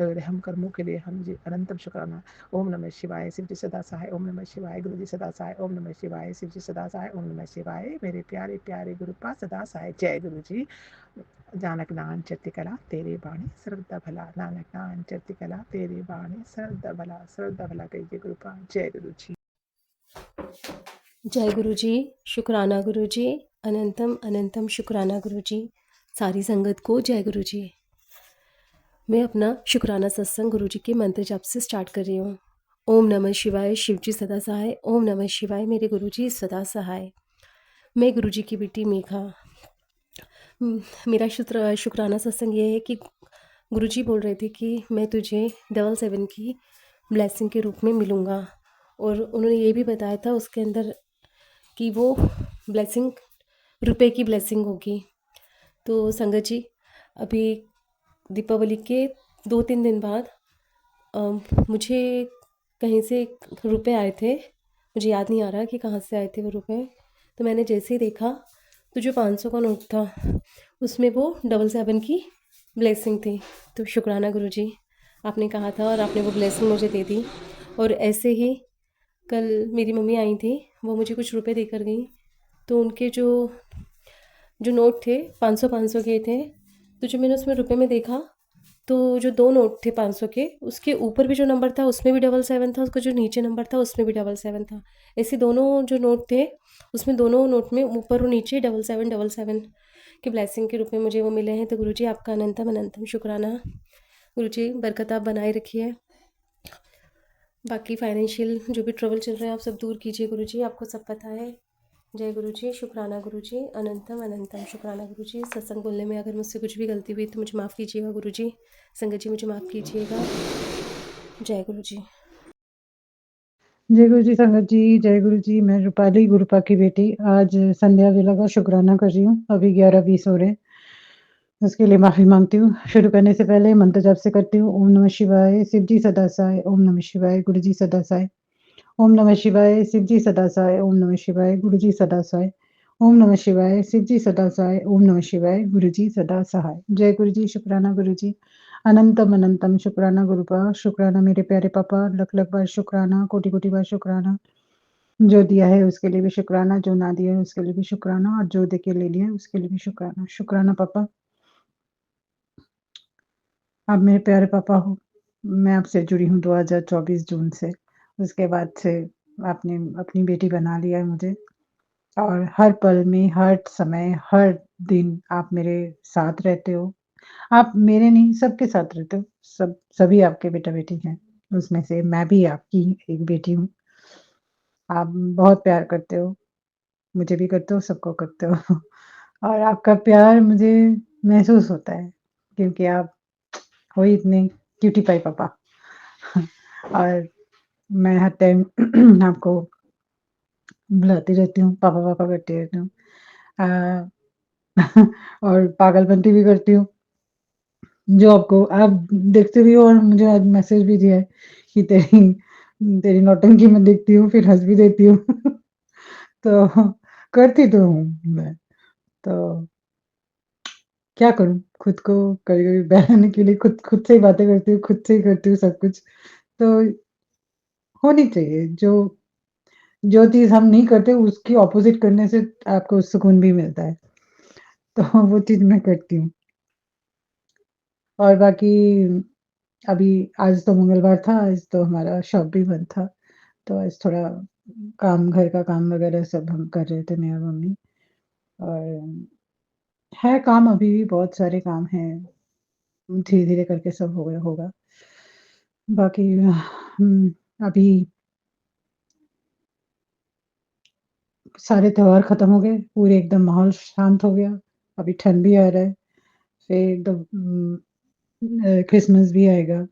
F: रहम कर्मों के लिए हम जी अनंतम शुक्राना। ओम नमः शिवाय, शिव जी सदा सहाय। ओम नमः शिवाय, गुरु जी सदा सहाय। ओम नमः शिवाय, शिव जी सदा सहाय। ओम नमः शिवाय, मेरे प्यारे प्यारे गुरुपा सदा सहाय। जय गुरु जी। नानक नाम चढ़ती कला तेरे बाणी श्रद्धा भला, नानक नाम चढ़ती कला तेरे बाणी श्रद्धा भला, श्रद्धा भला कहिए गुरुपा। जय गुरु जी।
G: जय गुरु जी, शुक्राना गुरु जी, अनंतम अनंतम शुक्राना गुरु जी। सारी संगत को जय गुरु जी। मैं अपना शुक्राना सत्संग गुरु जी के मंत्र जाप से स्टार्ट कर रही हूँ। ओम नमः शिवाय, शिव जी सदा सहाय। ओम नमः शिवाय, मेरे गुरु जी सदा सहाय। मैं गुरु जी की बेटी मेघा। मेरा शुक्राना सत्संग ये है कि गुरु जी बोल रहे थे कि मैं तुझे 7 की ब्लेसिंग के रूप में मिलूँगा, और उन्होंने ये भी बताया था उसके अंदर कि वो ब्लेसिंग रुपए की ब्लेसिंग होगी। तो संगत जी, अभी दीपावली के 2-3 दिन बाद मुझे कहीं से रुपए आए थे, मुझे याद नहीं आ रहा कि कहाँ से आए थे वो रुपए। तो मैंने जैसे ही देखा तो जो 500 का नोट था उसमें वो 777 की ब्लेसिंग थी। तो शुक्राना गुरुजी, आपने कहा था और आपने वो ब्लेसिंग मुझे दे दी। और ऐसे ही कल मेरी मम्मी आई थी, वो मुझे कुछ रुपए देकर गईं। तो उनके जो जो नोट थे 500-500 के थे। तो जो मैंने उसमें रुपए में देखा तो जो 2 नोट थे 500 के, उसके ऊपर भी जो नंबर था उसमें भी 777 था, उसका जो नीचे नंबर था उसमें भी 777 था। ऐसे दोनों जो नोट थे उसमें दोनों नोट में ऊपर और नीचे 7777 के ब्लेसिंग के रूप में मुझे वो मिले हैं। तो गुरुजी आपका अनंतम अनंतम शुक्राना। गुरुजी बरकत आप बनाए रखिए। बाकी फाइनेंशियल जो भी ट्रबल चल रहे हैं आप सब दूर कीजिए गुरुजी, आपको सब पता है। जय गुरुजी, शुक्राना गुरुजी, अनंतम अनंतम शुक्राना गुरुजी। सत्संग बोलने में अगर मुझसे कुछ भी गलती हुई तो मुझे माफ़ कीजिएगा गुरुजी। संगत जी मुझे माफ़ कीजिएगा। जय गुरुजी।
H: जय गुरु जी संगत जी, जय गुरु जी। मैं रूपाली गुरुपा की बेटी आज संध्या वेला का शुक्राना कर रही हूँ। अभी 11:20 हो रहे हैं, उसके लिए माफ़ी माँगती हूँ। शुरू करने से पहले मंत्र जाप से करती हूँ। ओम नमः शिवाय, शिव जी सदा सहाय, ओम नमः शिवाय, गुरु जी सदा सहाय। ओम नमः शिवाय, शिव जी सदा सहाय, ओम नमः शिवाय, गुरु जी सदा सहाय। ओम नमः शिवाय, शिव जी सदा सहाय, ओम नमः शिवाय, गुरु जी सदा सहाय। जय गुरु जी, शुक्राना गुरु जी। अनंतम अनंतम शुक्राना गुरुपा, शुक्राना मेरे प्यारे पापा, लख-लख बार शुक्राना, कोटि-कोटि बार शुक्राना। जो दिया है उसके लिए भी शुक्राना, जो ना दिया है उसके लिए भी शुक्राना और जो देके ले लिया है उसके लिए भी शुक्राना। शुक्राना पापा, आप मेरे प्यारे पापा हो। मैं आपसे जुड़ी हूँ 2024 जून से। उसके बाद से आपने अपनी बेटी बना लिया है मुझे और हर पल में, हर समय, हर दिन आप मेरे साथ रहते हो। आप मेरे नहीं, सबके साथ रहते हो। सभी आपके बेटा-बेटी हैं। उसमें से मैं भी आपकी एक बेटी हूँ। आप बहुत प्यार करते हो। मुझे भी करते हो, सबको करते हो और आपका प्यार मुझे महसूस होता है क्योंकि आप हो ही इतने क्यूटी पाई पापा और मैं हर टाइम आपको बुलाती रहती हूँ, पापा-पापा करती रहती हूँ। अ, और पागलपंती भी करती हूँ, जो आपको आप देखते भी हो और मुझे आज मैसेज भी दिया है कि तेरी तेरी नौटंकी मैं देखती हूँ, फिर हँस भी देती हूँ। तो करती तो हूँ मैं, तो क्या करूँ? खुद को कभी-कभी बहलाने के लिए खुद खुद से ही बातें करती हूँ, खुद से ही करती हूँ सब कुछ। तो होनी चाहिए, जो जो चीज़ हम नहीं करते उसकी ऑपोज़िट करने से आपको सुकून भी मिलता है। तो वो चीज़ मैं करती हूँ। और बाकी अभी आज तो मंगलवार था, आज तो हमारा शॉप भी बंद था। तो आज थोड़ा काम घर का काम वग़ैरह सब हम कर रहे थे मैं और मम्मी और है काम अभी भी बहुत सारे काम हैं। धीरे-धीरे करके सब होगा। बाकी अभी सारे त्योहार खत्म हो गए, पूरे एकदम माहौल शांत हो गया। अभी ठंड भी आ रहा है, फिर एकदम क्रिसमस भी आएगा,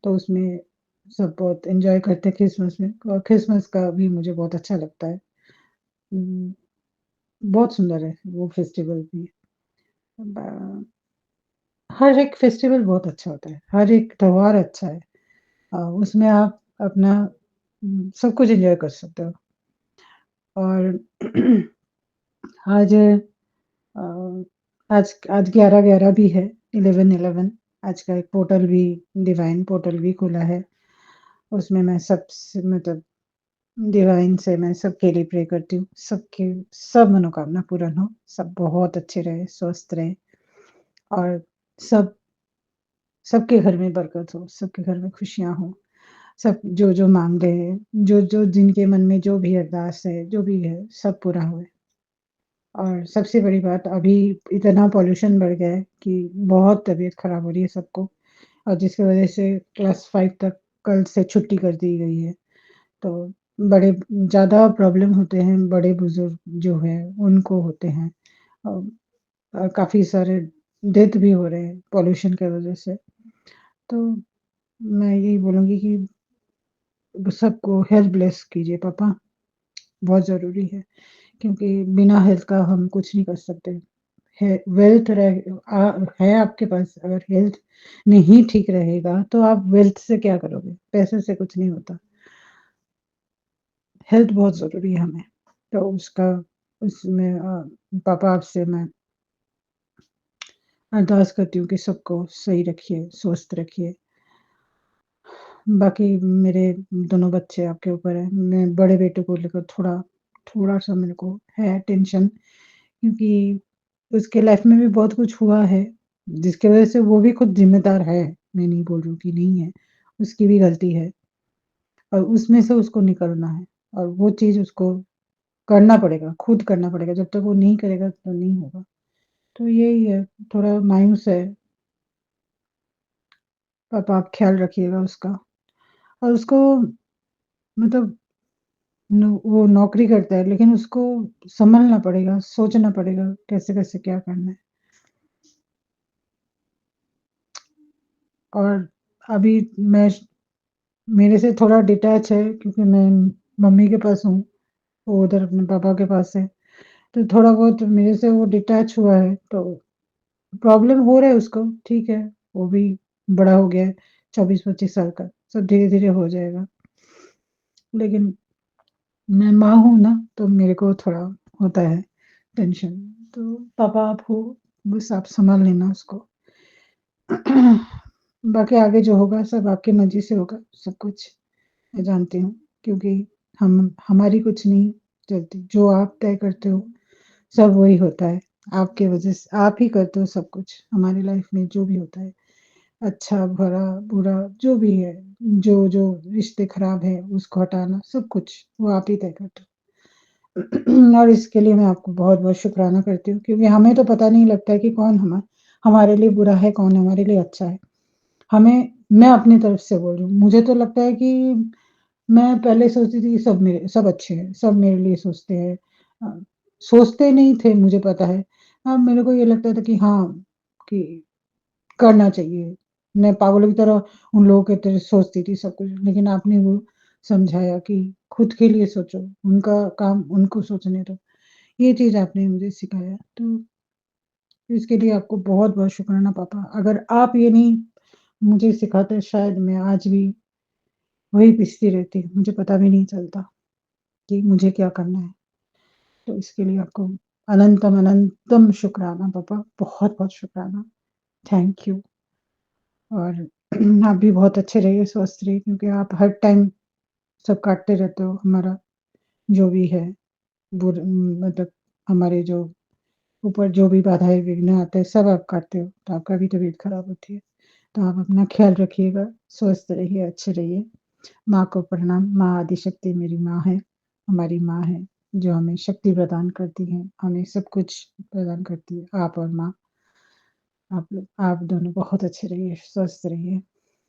H: तो उसमें सब बहुत एन्जॉय करते हैं क्रिसमस में और क्रिसमस का भी मुझे बहुत अच्छा लगता है। उम, बहुत सुंदर है वो फेस्टिवल भी। ब हर एक फेस्टिवल बहुत अच्छा होता है, हर एक त्योहार अच्छा है। उसमें आप अपना सब कुछ एन्जॉय कर सकते हो और आज अ, आज 11-11 भी है, 11-11 आज का एक पोर्टल भी डिवाइन पोर्टल भी खुला है। उसमें मैं मतलब डिवाइन से मैं सबके लिए प्रे करती हूँ, सबकी सब मनोकामना पूर्ण हो, सब बहुत अच्छे रहे, स्वस्थ रहे और सब सबके घर में बरकत हो, सबके घर में खुशियाँ हों, सब जो-जो माँग रहे हैं, जो-जो जिनके मन में जो भी अरदास है, जो भी है, सब पूरा होए। और सबसे बड़ी बात अभी इतना पॉल्यूशन बढ़ गया है कि बहुत तबीयत खराब हो रही है सबको और जिसकी वजह से क्लास 5 तक कल से छुट्टी कर दी गई है। तो बड़े ज़्यादा प्रॉब्लम होते हैं, बड़े-बुज़ुर्ग जो हैं उनको होते हैं। काफ़ी सारे डेथ भी हो रहे हैं पॉल्यूशन की वजह से। तो मैं यही बोलूँगी कि सबको हेल्थ ब्लेस कीजिए पापा, बहुत ज़रूरी है क्योंकि बिना हेल्थ का हम कुछ नहीं कर सकते। वेल्थ है आपके पास, अगर हेल्थ नहीं ठीक रहेगा तो आप वेल्थ से क्या करोगे? पैसे से कुछ नहीं होता। हेल्थ बहुत ज़रूरी है हमें। तो उसमें पापा आपसे मैं अरदास करती हूँ कि सबको सही रखिए, स्वस्थ रखिए। बाकी मेरे दोनों बच्चे आपके ऊपर हैं। मैं बड़े बेटे को लेकर थोड़ा-सा मेरे को है टेंशन, क्योंकि उसके लाइफ में भी बहुत कुछ हुआ है, जिसकी वज़ह से वो भी खुद ज़िम्मेदार है। मैं नहीं बोल रही हूँ कि नहीं है, उसकी भी गलती है और उसमें से उसको निकलना है और वो चीज़ उसको करना पड़ेगा, खुद करना पड़ेगा। जब तक वो नहीं करेगा तो नहीं होगा। तो यही है, थोड़ा मायूस है। पापा आप ख़्याल रखिएगा उसका और उसको मतलब वो नौकरी करता है, लेकिन उसको सँभलना पड़ेगा, सोचना पड़ेगा कैसे-कैसे क्या करना है। और अभी मैं मेरे से थोड़ा डिटैच है, क्योंकि मैं मम्मी के पास हूँ, वो उधर अपने पापा के पास है। तो थोड़ा बहुत मेरे से वो डिटैच हुआ है, तो प्रॉब्लम हो रहा है उसको, ठीक है, वो भी बड़ा हो गया है, 24-25 साल का, सब धीरे-धीरे हो जाएगा। लेकिन मैं माँ हूँ ना, तो मेरे को थोड़ा होता है टेंशन। तो पापा आप हो, बस आप सँभाल लेना उसको। बाकी आगे जो होगा सब आपकी मर्ज़ी से होगा, सब कुछ मैं जानती हूँ, क्योंकि हम हमारी कुछ नहीं चलती, जो आप तय करते हो, सब वही होता है। आपकी वज़ह से आप ही करते हो सब कुछ, हमारी लाइफ़ में जो भी होता है, अच्छा, भला, बुरा जो भी है, जो रिश्ते खराब हैं, उसको हटाना, सब कुछ वो आप ही तय करते हो। और इसके लिए मैं आपको बहुत-बहुत शुक्राना करती हूँ, क्योंकि हमें तो पता नहीं लगता है कि कौन हमारे लिए बुरा है, कौन हमारे लिए अच्छा है। मैं अपनी तरफ से बोल रही हूँ, मुझे तो लगता है कि मैं पहले सोचती थी कि सब अच्छे हैं, सब मेरे लिए सोचते हैं। अ, सोचते नहीं थे, मुझे पता है। अब मेरे को ये लगता था कि हाँ, कि करना चाहिए। मैं पागलों की तरह उन लोगों की तरह सोचती थी सब कुछ, लेकिन आपने वो समझाया कि खुद के लिए सोचो, उनका काम उनको सोचने दो। ये चीज़ आपने मुझे सिखाया, तो इसके लिए आपको बहुत-बहुत शुक्राना पापा। अगर आप ये नहीं मुझे सिखाते, शायद मैं आज भी वही पिसती रहती, मुझे पता भी नहीं चलता कि मुझे क्या करना है। तो इसके लिए आपको अनंतम, अनंतम शुक्राना पापा, बहुत-बहुत शुक्राना। Thank you. और आप भी बहुत अच्छे रहिए, स्वस्थ रहिए, क्योंकि आप हर टाइम सब काटते रहते हो, हमारा जो भी है, मतलब हमारे जो ऊपर जो भी बाधाएँ, विघ्न आते हैं, सब आप काटते हो, तो आपका भी तबीयत खराब होती है। तो आप अपना ख़्याल रखिएगा, स्वस्थ रहिए, अच्छे रहिए। माँ को प्रणाम, माँ आदिशक्ति मेरी माँ है, हमारी माँ है, जो हमें शक्ति प्रदान करती है, हमें सब कुछ प्रदान करती है। आप और माँ, आप दोनों बहुत अच्छे रहिए, स्वस्थ रहिए।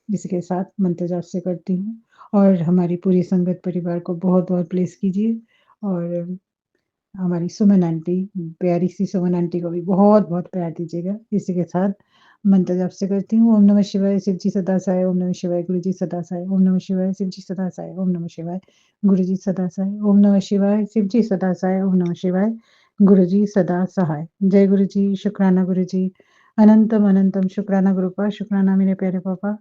H: इसी के साथ मंत्र जाप से करती हूँ और हमारी पूरी संगत परिवार को बहुत-बहुत ब्लेस कीजिए और हमारी सुमन आंटी, प्यारी-सी सुमन आंटी को भी बहुत-बहुत प्यार दीजिएगा। इसी के साथ मंत्र जाप से करती हूँ। ओम नमः शिवाय, शिव जी सदा सहाय, ओम नमः शिवाय, गुरु जी सदा सहाय, ओम नमः शिवाय, शिव जी सदा सहाय, ओम नमः शिवाय, गुरु जी सदा सहाय, ओम नमः शिवाय, शिव जी सदा सहाय, ओम नमः शिवाय, गुरु जी सदा सहाय। जय गुरु जी, शुक्राना गुरु जी, अनंतम अनंतम शुक्राना गुरुपा, शुक्राना मेरे प्यारे पापा।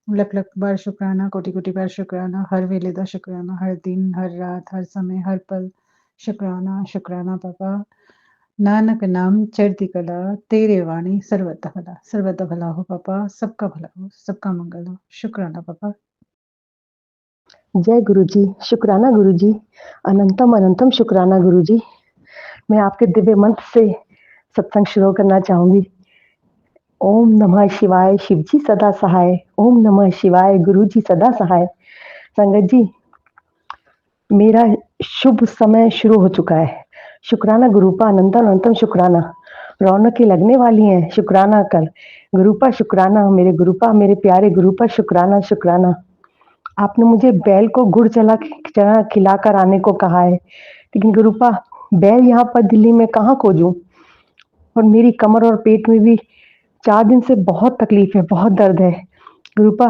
H: लख-लख बार शुक्राना, कोटि-कोटि बार शुक्राना, हर वेले दा शुक्राना, हर दिन, हर रात, हर समय, हर पल शुक्राना, शुक्राना पापा। नानक नाम चढ़ती कला, तेरे वाणी सर्वदा भला हो पापा, सबका भला हो, सबका मंगल हो। शुक्राना पापा।
I: जय गुरु जी, शुक्राना गुरु जी, अनंतम अनंतम शुक्राना गुरु जी। मैं आपके दिव्य मंत्र से सत्संग शुरू करना चाहूंगी। ओम नमः शिवाय, शिव जी सदा सहाय, ओम नमः शिवाय, गुरु जी सदा सहाय। संगत जी, मेरा शुभ समय शुरू हो चुका है। शुक्राना गुरुपा, अनंतम अनंतम शुक्राना। रौनकें लगने वाली हैं, शुक्राना कर। गुरुपा शुक्राना, मेरे गुरुपा, मेरे प्यारे गुरुपा शुक्राना शुक्राना। आपने मुझे बैल को गुड़ चना खिलाकर आने को कहा है, लेकिन गुरुपा बैल यहाँ पर दिल्ली में कहाँ खोजूं? और मेरी कमर और पेट में भी 4 दिन से बहुत तकलीफ है, बहुत दर्द है। गुरुपा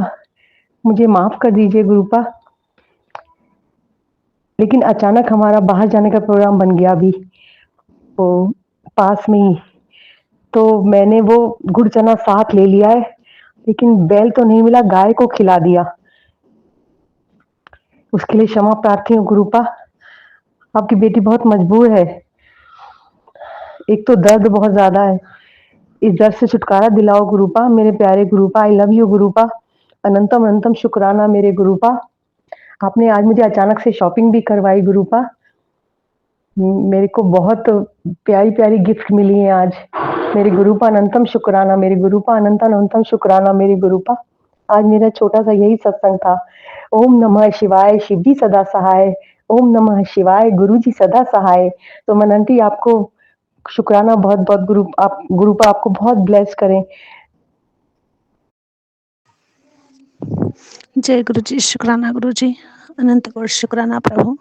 I: मुझे माफ कर दीजिए गुरुपा, लेकिन अचानक हमारा बाहर जाने का प्रोग्राम बन गया अभी। तो पास में ही तो मैंने वो गुड़ चना साथ ले लिया है, लेकिन बैल तो नहीं मिला, गाय को खिला दिया। उसके लिए क्षमा प्रार्थी हूँ गुरुपा। आपकी बेटी बहुत मजबूर है, एक तो दर्द बहुत ज्यादा है, इस दर्द से छुटकारा दिलाओ गुरुपा। मेरे प्यारे गुरुपा, आई लव यू गुरुपा। अनंतम अनंतम शुक्राना मेरे गुरुपा। आपने आज मुझे अचानक से शॉपिंग भी करवाई गुरुपा। मेरे को बहुत प्यारी प्यारी गिफ्ट मिली हैं आज। मेरे गुरुपा अनंतम शुक्राना, मेरे गुरुपा अनंतम अनंतम शुक्राना मेरे गुरुपा। आज मेरा छोटा सा यही सत्संग था। ओम नमः शिवाय, शिव जी सदा सहाय। ओम नमः शिवाय, गुरु जी सदा सहाय। तो मनंती आपको शुक्राना बहुत बहुत। गुरुपा आपको बहुत ब्लेस करें।
D: जय गुरु जी, शुक्राना गुरु जी, अनंत कोटि शुक्राना प्रभु।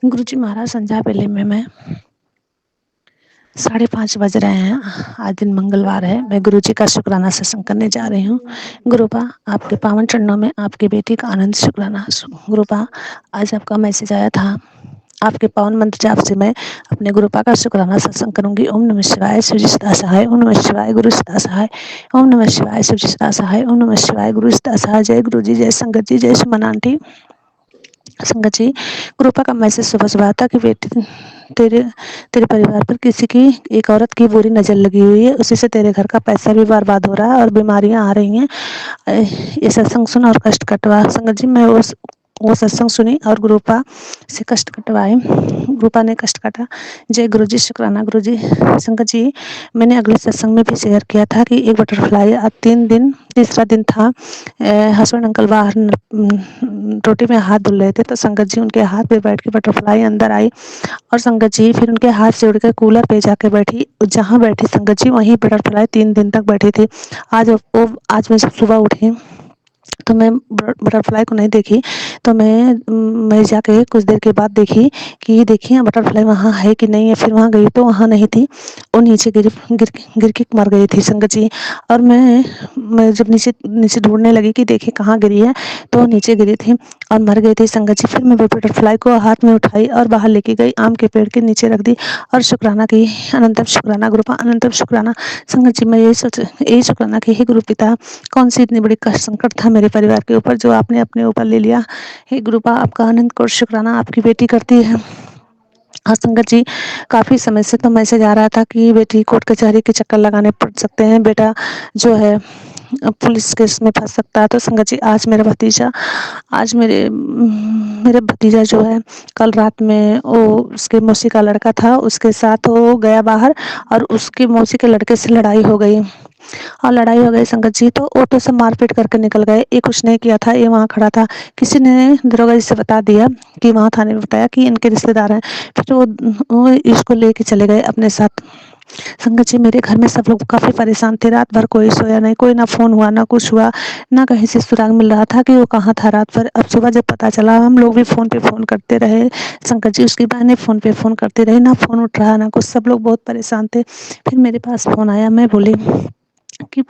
D: गुरु जी महाराज, संध्या बेले में मैं 5:30 बज रहे हैं, आज दिन मंगलवार है। मैं गुरु जी का शुक्राना सत्संग करने जा रही हूँ। गुरुपा, आपके पावन चरणों में आपकी बेटी का आनंद शुक्राना। गुरुपा, आज आपका मैसेज आया था, आपके पावन मंत्र जाप से मैं अपने गुरुपा का शुक्राना सत्संग करूंगी। ओम नमः शिवाय, शिव जी सदा सहाय। ओम नमः शिवाय, गुरु सदा सहाय। ओम नमः शिवाय, शिव जी सदा सहाय। ओम नमः शिवाय, गुरु सदा सहाय। जय गुरु जी, जय संगत जी, जय सुमन आंटी। संगत जी, गुरुपा का मैसेज सुबह सुबह आता कि बेटी तेरे तेरे परिवार पर किसी की, एक औरत की बुरी नज़र लगी हुई है, उसी से तेरे घर का पैसा भी बर्बाद हो रहा है और बीमारियां आ रही हैं। ये सत्संग सुन और कष्ट कटवा। संगत जी, मैं वो सत्संग सुनी और गुरुपा से कष्ट कटवाए। गुरुपा ने कष्ट काटा। जय गुरु जी, शुक्राना गुरु जी। संगत जी, मैंने अगले सत्संग में भी शेयर किया था कि एक बटरफ्लाई, आज 3 दिन, तीसरा दिन था, हसबैंड अंकल बाहर रोटी में हाथ धुल रहे थे, तो संगत जी उनके हाथ पे बैठ के बटरफ्लाई अंदर आई और संगत जी फिर उनके हाथ से उड़कर कूलर पे जाके बैठी। जहाँ बैठी संगत जी, वहीं बटरफ्लाई 3 दिन तक बैठी थी। आज मैं सुबह उठी तो मैं बटरफ्लाई को नहीं देखी, तो मैं जाके कुछ देर के बाद देखी कि देखिए बटरफ्लाई वहाँ है कि नहीं है। फिर वहाँ गई तो वहाँ नहीं थी, वो नीचे गिर के मर गई थी संगत जी। और मैं जब नीचे ढूंढने लगी कि देखी कहाँ गिरी है, तो वो नीचे गिरी थी और मर गई थी संगत जी। फिर मैं बटरफ्लाई को हाथ में उठाई और बाहर लेके गई, आम के पेड़ के नीचे रख दी और शुक्राना की। अनंतम शुक्राना गुरुपा, अनंतम शुक्राना। संगत जी, मैं यही शुक्राना की, हे गुरु पिता, कौन सी इतनी बड़ी कष्ट संकट था मेरे परिवार के ऊपर जो आपने अपने ऊपर ले लिया। हे गुरुपा, आपका अनंत कोटि शुक्राना आपकी बेटी करती है। हाँ संगत जी, काफ़ी समय से तो मैसेज आ रहा था कि बेटी कोर्ट कचहरी के चक्कर लगाने पड़ सकते हैं, बेटा जो है पुलिस केस में फंस सकता है। तो संगत जी, आज मेरे भतीजा जो है, कल रात में वो उसके मौसी का लड़का था, उसके साथ वो गया बाहर और उसकी मौसी के लड़के से लड़ाई हो गई और लड़ाई हो गई संगत जी, तो ऑटो से मारपीट करके निकल गए। ये कुछ नहीं किया था, ये वहाँ खड़ा था। किसी ने दरोगा जी से बता दिया कि वहाँ थाने में बताया कि इनके रिश्तेदार हैं, फिर वो इसको लेके चले गए अपने साथ। संगत जी, मेरे घर में सब लोग काफ़ी परेशान थे, रात भर कोई सोया नहीं, कोई ना फ़ोन हुआ ना कुछ हुआ, ना कहीं से सुराग मिल रहा था कि वो कहाँ था रात भर। अब सुबह जब पता चला, हम लोग भी फ़ोन पे फ़ोन करते रहे संगत जी, उसकी बहनें फ़ोन पे फ़ोन करते रहे, ना फ़ोन उठ रहा ना कुछ, सब लोग बहुत परेशान थे। फिर मेरे पास फ़ोन आया, मैं बोली कि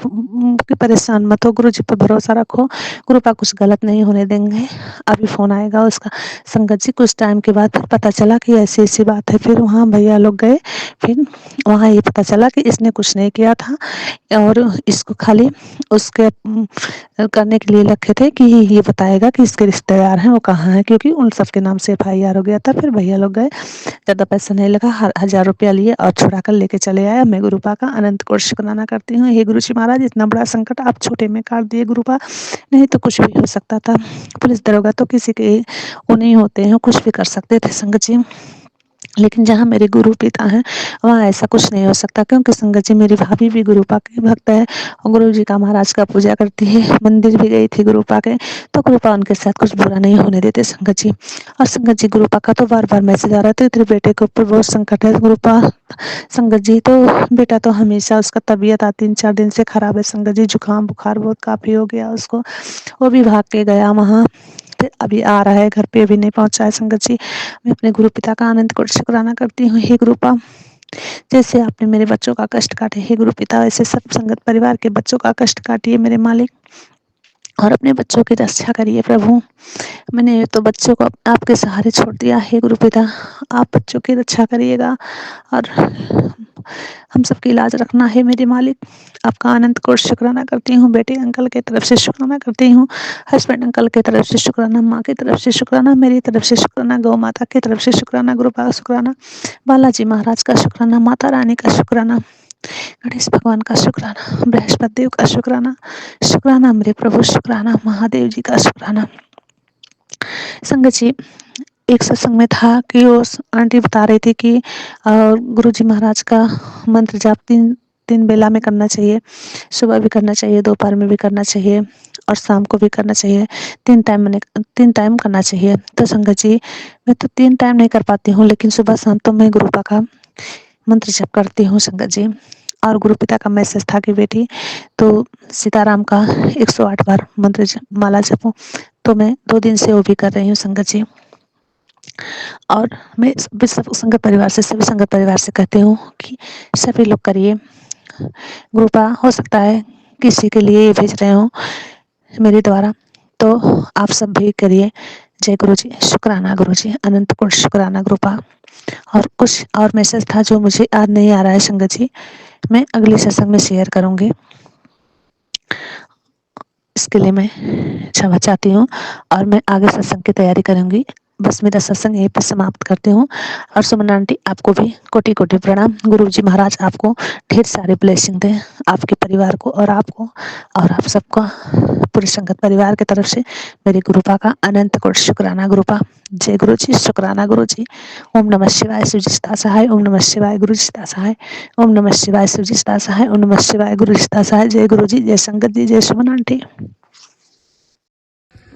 D: परेशान मत हो, गुरु जी पर भरोसा रखो, गुरुपा कुछ गलत नहीं होने देंगे, अभी फ़ोन आएगा उसका। संगत जी, कुछ टाइम के बाद फिर पता चला कि ऐसी ऐसी बात है। फिर वहाँ भैया लोग गए, फिर वहाँ ये पता चला कि इसने कुछ नहीं किया था और इसको खाली उसके करने के लिए रखे थे कि ये बताएगा कि इसके रिश्तेदार हैं वो कहाँ हैं, क्योंकि उन सबके नाम से FIR हो गया था। फिर भैया लोग गए, ज़्यादा पैसा नहीं लगा, 1000 रुपया लिए और छुड़ा कर लेके चले आए। मैं गुरुपा का अनंत कोटि शुक्राना करती हूँ। हे गुरु जी महाराज, इतना बड़ा संकट आप छोटे में काट दिए गुरुपा, नहीं तो कुछ भी हो सकता था। पुलिस दरोगा तो किसी के वो नहीं होते हैं, कुछ भी कर सकते थे संगत जी, लेकिन जहाँ मेरे गुरु पिता हैं वहाँ ऐसा कुछ नहीं हो सकता, क्योंकि संगत जी मेरी भाभी भी गुरुपा की भक्त है और गुरु जी का महाराज का पूजा करती है, मंदिर भी गई थी गुरुपा के, तो गुरुपा उनके साथ कुछ बुरा नहीं होने देते संगत जी। और संगत जी, गुरुपा का तो बार बार मैसेज आ रहा था, तेरे बेटे के ऊपर बहुत संकट है गुरुपा। संगत जी, तो बेटा तो हमेशा उसका तबीयत 3-4 दिन से खराब है संगत जी, जुकाम बुखार बहुत काफ़ी हो गया उसको, वो भी भाग के गया वहाँ, फिर अभी आ रहा है घर पे, अभी नहीं पहुंचा है संगत जी। मैं अपने गुरु पिता का अनंत कोटि शुक्राना करती हूँ। हे गुरुपा, जैसे आपने मेरे बच्चों का कष्ट काटे, हे गुरु पिता, वैसे सब संगत परिवार के बच्चों का कष्ट काटिए मेरे मालिक। और अपने बच्चों की रक्षा करिए प्रभु। मैंने तो बच्चों को आपके सहारे छोड़ दिया है गुरु पिता, आप बच्चों की रक्षा करिएगा और हम सबकी लाज रखना है मेरे मालिक। आपका अनंत कोटि शुक्राना करती हूँ, बेटे अंकल की तरफ से शुक्राना करती हूँ, हस्बैंड अंकल की तरफ से शुक्राना, माँ की तरफ से शुक्राना, मेरी तरफ से शुक्राना, गौ माता की तरफ से शुक्राना, गुरु का शुक्राना, बालाजी महाराज का शुक्राना, माता रानी का शुक्राना, गणेश भगवान का शुक्राना, बृहस्पति देव का शुक्राना, शुक्राना मेरे प्रभु, शुक्राना महादेव जी का शुक्राना। संगत जी, एक सत्संग में था कि वो आंटी बता रही थी कि गुरुजी महाराज का मंत्र जाप तीन बेला में करना चाहिए, सुबह भी करना चाहिए, दोपहर में भी करना चाहिए और शाम को भी करना चाहिए, 3 टाइम करना चाहिए। तो संगत जी, मैं तो 3 टाइम नहीं कर पाती हूँ, लेकिन सुबह शाम तो मैं गुरुपा का मंत्र जप करती हूँ संगत जी। और गुरु पिता का मैसेज था कि बेटी तो सीताराम का 108 बार मंत्र माला जपो, तो मैं 2 दिन से वो भी कर रही हूँ संगत जी। और मैं सभी संगत परिवार से कहती हूँ कि सभी लोग करिए। गुरुपा हो सकता है किसी के लिए ये भेज रहे हो मेरे द्वारा, तो आप सब भी करिए। जय गुरु जी, शुक्राना गुरु जी, अनंत कोटि शुक्राना गुरुपा। और कुछ और मैसेज था जो मुझे याद नहीं आ रहा है संगत जी, मैं अगले सत्संग में शेयर करूंगी, इसके लिए मैं क्षमा चाहती हूँ और मैं आगे सत्संग की तैयारी करूंगी। बस मेरा सत्संग यहीं पर समाप्त करती हूँ। और सुमन आंटी, आपको भी कोटि कोटि प्रणाम। गुरु जी महाराज आपको ढेर सारे ब्लेसिंग दें, आपके परिवार को और आपको और आप सबको, पूरे संगत परिवार की तरफ से मेरी गुरुपा का अनंत कोटि शुक्राना गुरुपा। जय गुरु जी, शुक्राना गुरु जी। ओम नमः शिवाय, शिवजी सदा सहाय। ओम नमः शिवाय, गुरु जी सदा सहाय। ओम नमः शिवाय, शिवजी सदा सहाय। ओम नमः शिवाय, गुरु जी सदा सहाय। जय गुरु जी, जय संगत जी, जय सुमन आंटी।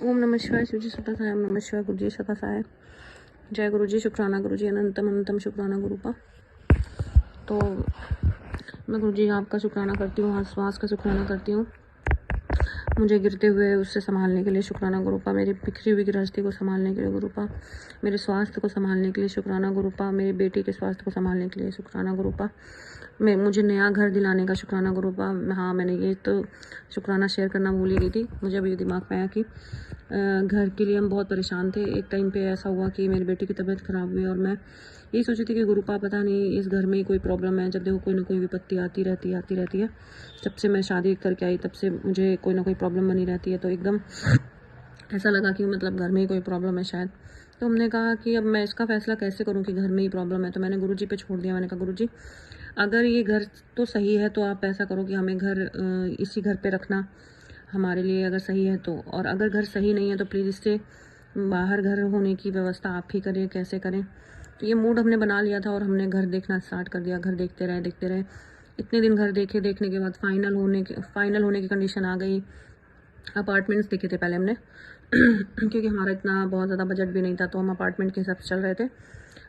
J: ओम नमः शिवाय, शिवजी सदा सहाय। ओम नमः शिवाय, गुरु जी सदा सहाय। जय गुरु जी, शुक्राना गुरु जी, अनंतम अनंतम शुक्राना गुरुपा। तो मैं गुरु जी आपका शुक्राना करती हूँ, हर श्वास का शुक्राना करती हूँ, मुझे गिरते हुए उससे संभालने के लिए शुक्राना गुरुपा, मेरी बिखरी हुई गृहस्थी को संभालने के लिए गुरुपा, मेरे स्वास्थ्य को संभालने के लिए शुक्राना गुरुपा, मेरी बेटी के स्वास्थ्य को संभालने के लिए शुक्राना गुरुपा, मुझे नया घर दिलाने का शुक्राना गुरुपा। हाँ, मैंने ये तो शुक्राना शेयर करना भूल ही गई थी। मुझे अभी दिमाग में आया कि घर के लिए हम बहुत परेशान थे। एक टाइम पे ऐसा हुआ कि मेरी बेटी की तबीयत ख़राब हुई और मैं यही सोची थी कि गुरुपा पता नहीं इस घर में कोई प्रॉब्लम है। जब देखो कोई ना कोई विपत्ति आती रहती है। जब से मैं शादी करके आई तब से मुझे कोई ना कोई प्रॉब्लम बनी रहती है। तो एकदम ऐसा लगा कि मतलब घर में ही कोई प्रॉब्लम है शायद। तो हमने कहा कि अब मैं इसका फ़ैसला कैसे करूं कि घर में ही प्रॉब्लम है। तो मैंने गुरुजी पे छोड़ दिया। मैंने कहा गुरुजी, अगर ये घर तो सही है तो आप ऐसा करो कि हमें इसी घर पे रखना हमारे लिए, अगर सही है तो। और अगर घर सही नहीं है तो प्लीज़ इससे बाहर घर होने की व्यवस्था आप ही करिए, कैसे करें। तो ये मूड हमने बना लिया था और हमने घर देखना स्टार्ट कर दिया। घर देखते रहे। इतने दिन घर देखने के बाद फाइनल होने की कंडीशन आ गई। अपार्टमेंट्स देखे थे पहले हमने क्योंकि हमारा इतना बहुत ज़्यादा बजट भी नहीं था, तो हम अपार्टमेंट के हिसाब से चल रहे थे।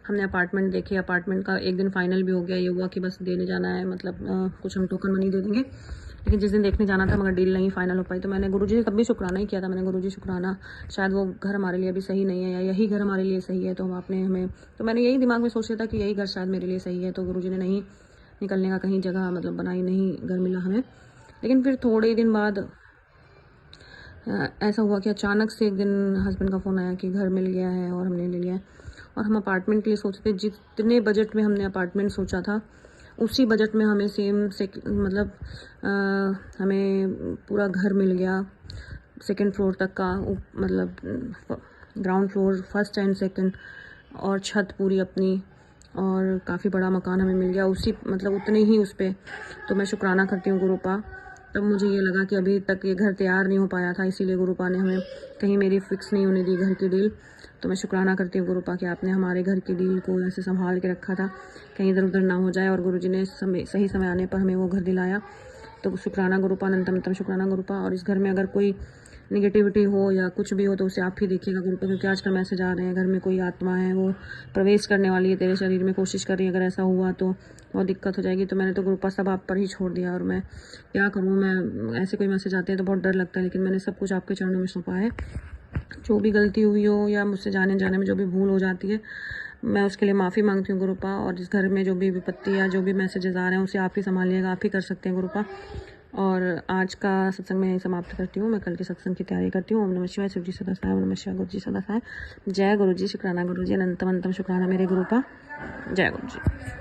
J: हमने अपार्टमेंट देखे, अपार्टमेंट का एक दिन फाइनल भी हो गया। ये हुआ कि बस देने जाना है, मतलब कुछ हम टोकन मनी दे देंगे, लेकिन जिस दिन देखने जाना था मगर डील नहीं फाइनल हो पाई। तो मैंने गुरुजी से तब भी शुक्राना ही किया था। मैंने गुरुजी शुक्राना, शायद वो घर हमारे लिए अभी सही नहीं है या यही घर हमारे लिए सही है, तो तो मैंने यही दिमाग में सोच लिया था कि यही घर शायद मेरे लिए सही है। तो गुरुजी ने नहीं निकलने का कहीं जगह मतलब बनाई, नहीं घर मिला हमें। लेकिन फिर थोड़े ही दिन बाद ऐसा हुआ कि अचानक से एक दिन हस्बैंड का फ़ोन आया कि घर मिल गया है और हमने ले लिया है। और हम अपार्टमेंट के लिए सोचते, जितने बजट में हमने अपार्टमेंट सोचा था उसी बजट में हमें मतलब हमें पूरा घर मिल गया, 2nd फ्लोर तक का, मतलब ground floor, 1st and 2nd, और छत पूरी अपनी, और काफ़ी बड़ा मकान हमें मिल गया उतने ही उस पर। तो मैं शुक्राना करती हूँ गुरुपा। तब मुझे ये लगा कि अभी तक ये घर तैयार नहीं हो पाया था, इसीलिए गुरुपा ने हमें कहीं मेरी फिक्स नहीं होने दी घर की डील। तो मैं शुक्राना करती हूँ गुरुपा कि आपने हमारे घर की डील को ऐसे संभाल के रखा था, कहीं इधर उधर ना हो जाए, और गुरुजी ने सही समय आने पर हमें वो घर दिलाया। तो शुक्राना गुरुपा, अनंतम शुक्राना गुरुपा। और इस घर में अगर कोई निगेटिविटी हो या कुछ भी हो तो उसे आप ही देखिएगा गुरुपा, क्योंकि आजकल मैसेज आ रहे हैं घर में कोई आत्मा है, वो प्रवेश करने वाली है तेरे शरीर में, कोशिश कर रही है। अगर ऐसा हुआ तो बहुत दिक्कत हो जाएगी। तो मैंने तो गुरुपा सब आप पर ही छोड़ दिया। और मैं क्या करूँ, मैं ऐसे कोई मैसेज आते हैं तो बहुत डर लगता है, लेकिन मैंने सब कुछ आपके चरणों में सौंपा है। जो भी गलती हुई हो या मुझसे जाने में जो भी भूल हो जाती है, मैं उसके लिए माफ़ी मांगती हूँ गुरुपा। और जिस घर में जो भी विपत्ति या जो भी मैसेजेस आ रहे हैं उसे आप ही संभालिएगा, आप ही कर सकते हैं गुरुपा। और आज का सत्संग मैं यहीं समाप्त करती हूँ। मैं कल के सत्संग की तैयारी करती हूँ। ओम नमः शिवाय, शिव जी सदा सहाय। ओम नमः शिवाय, गुरु जी सदा सहाय। जय गुरु जी, शुक्राना गुरु जी, अनंतम अनंतम शुक्राना मेरे गुरु का। जय गुरु जी।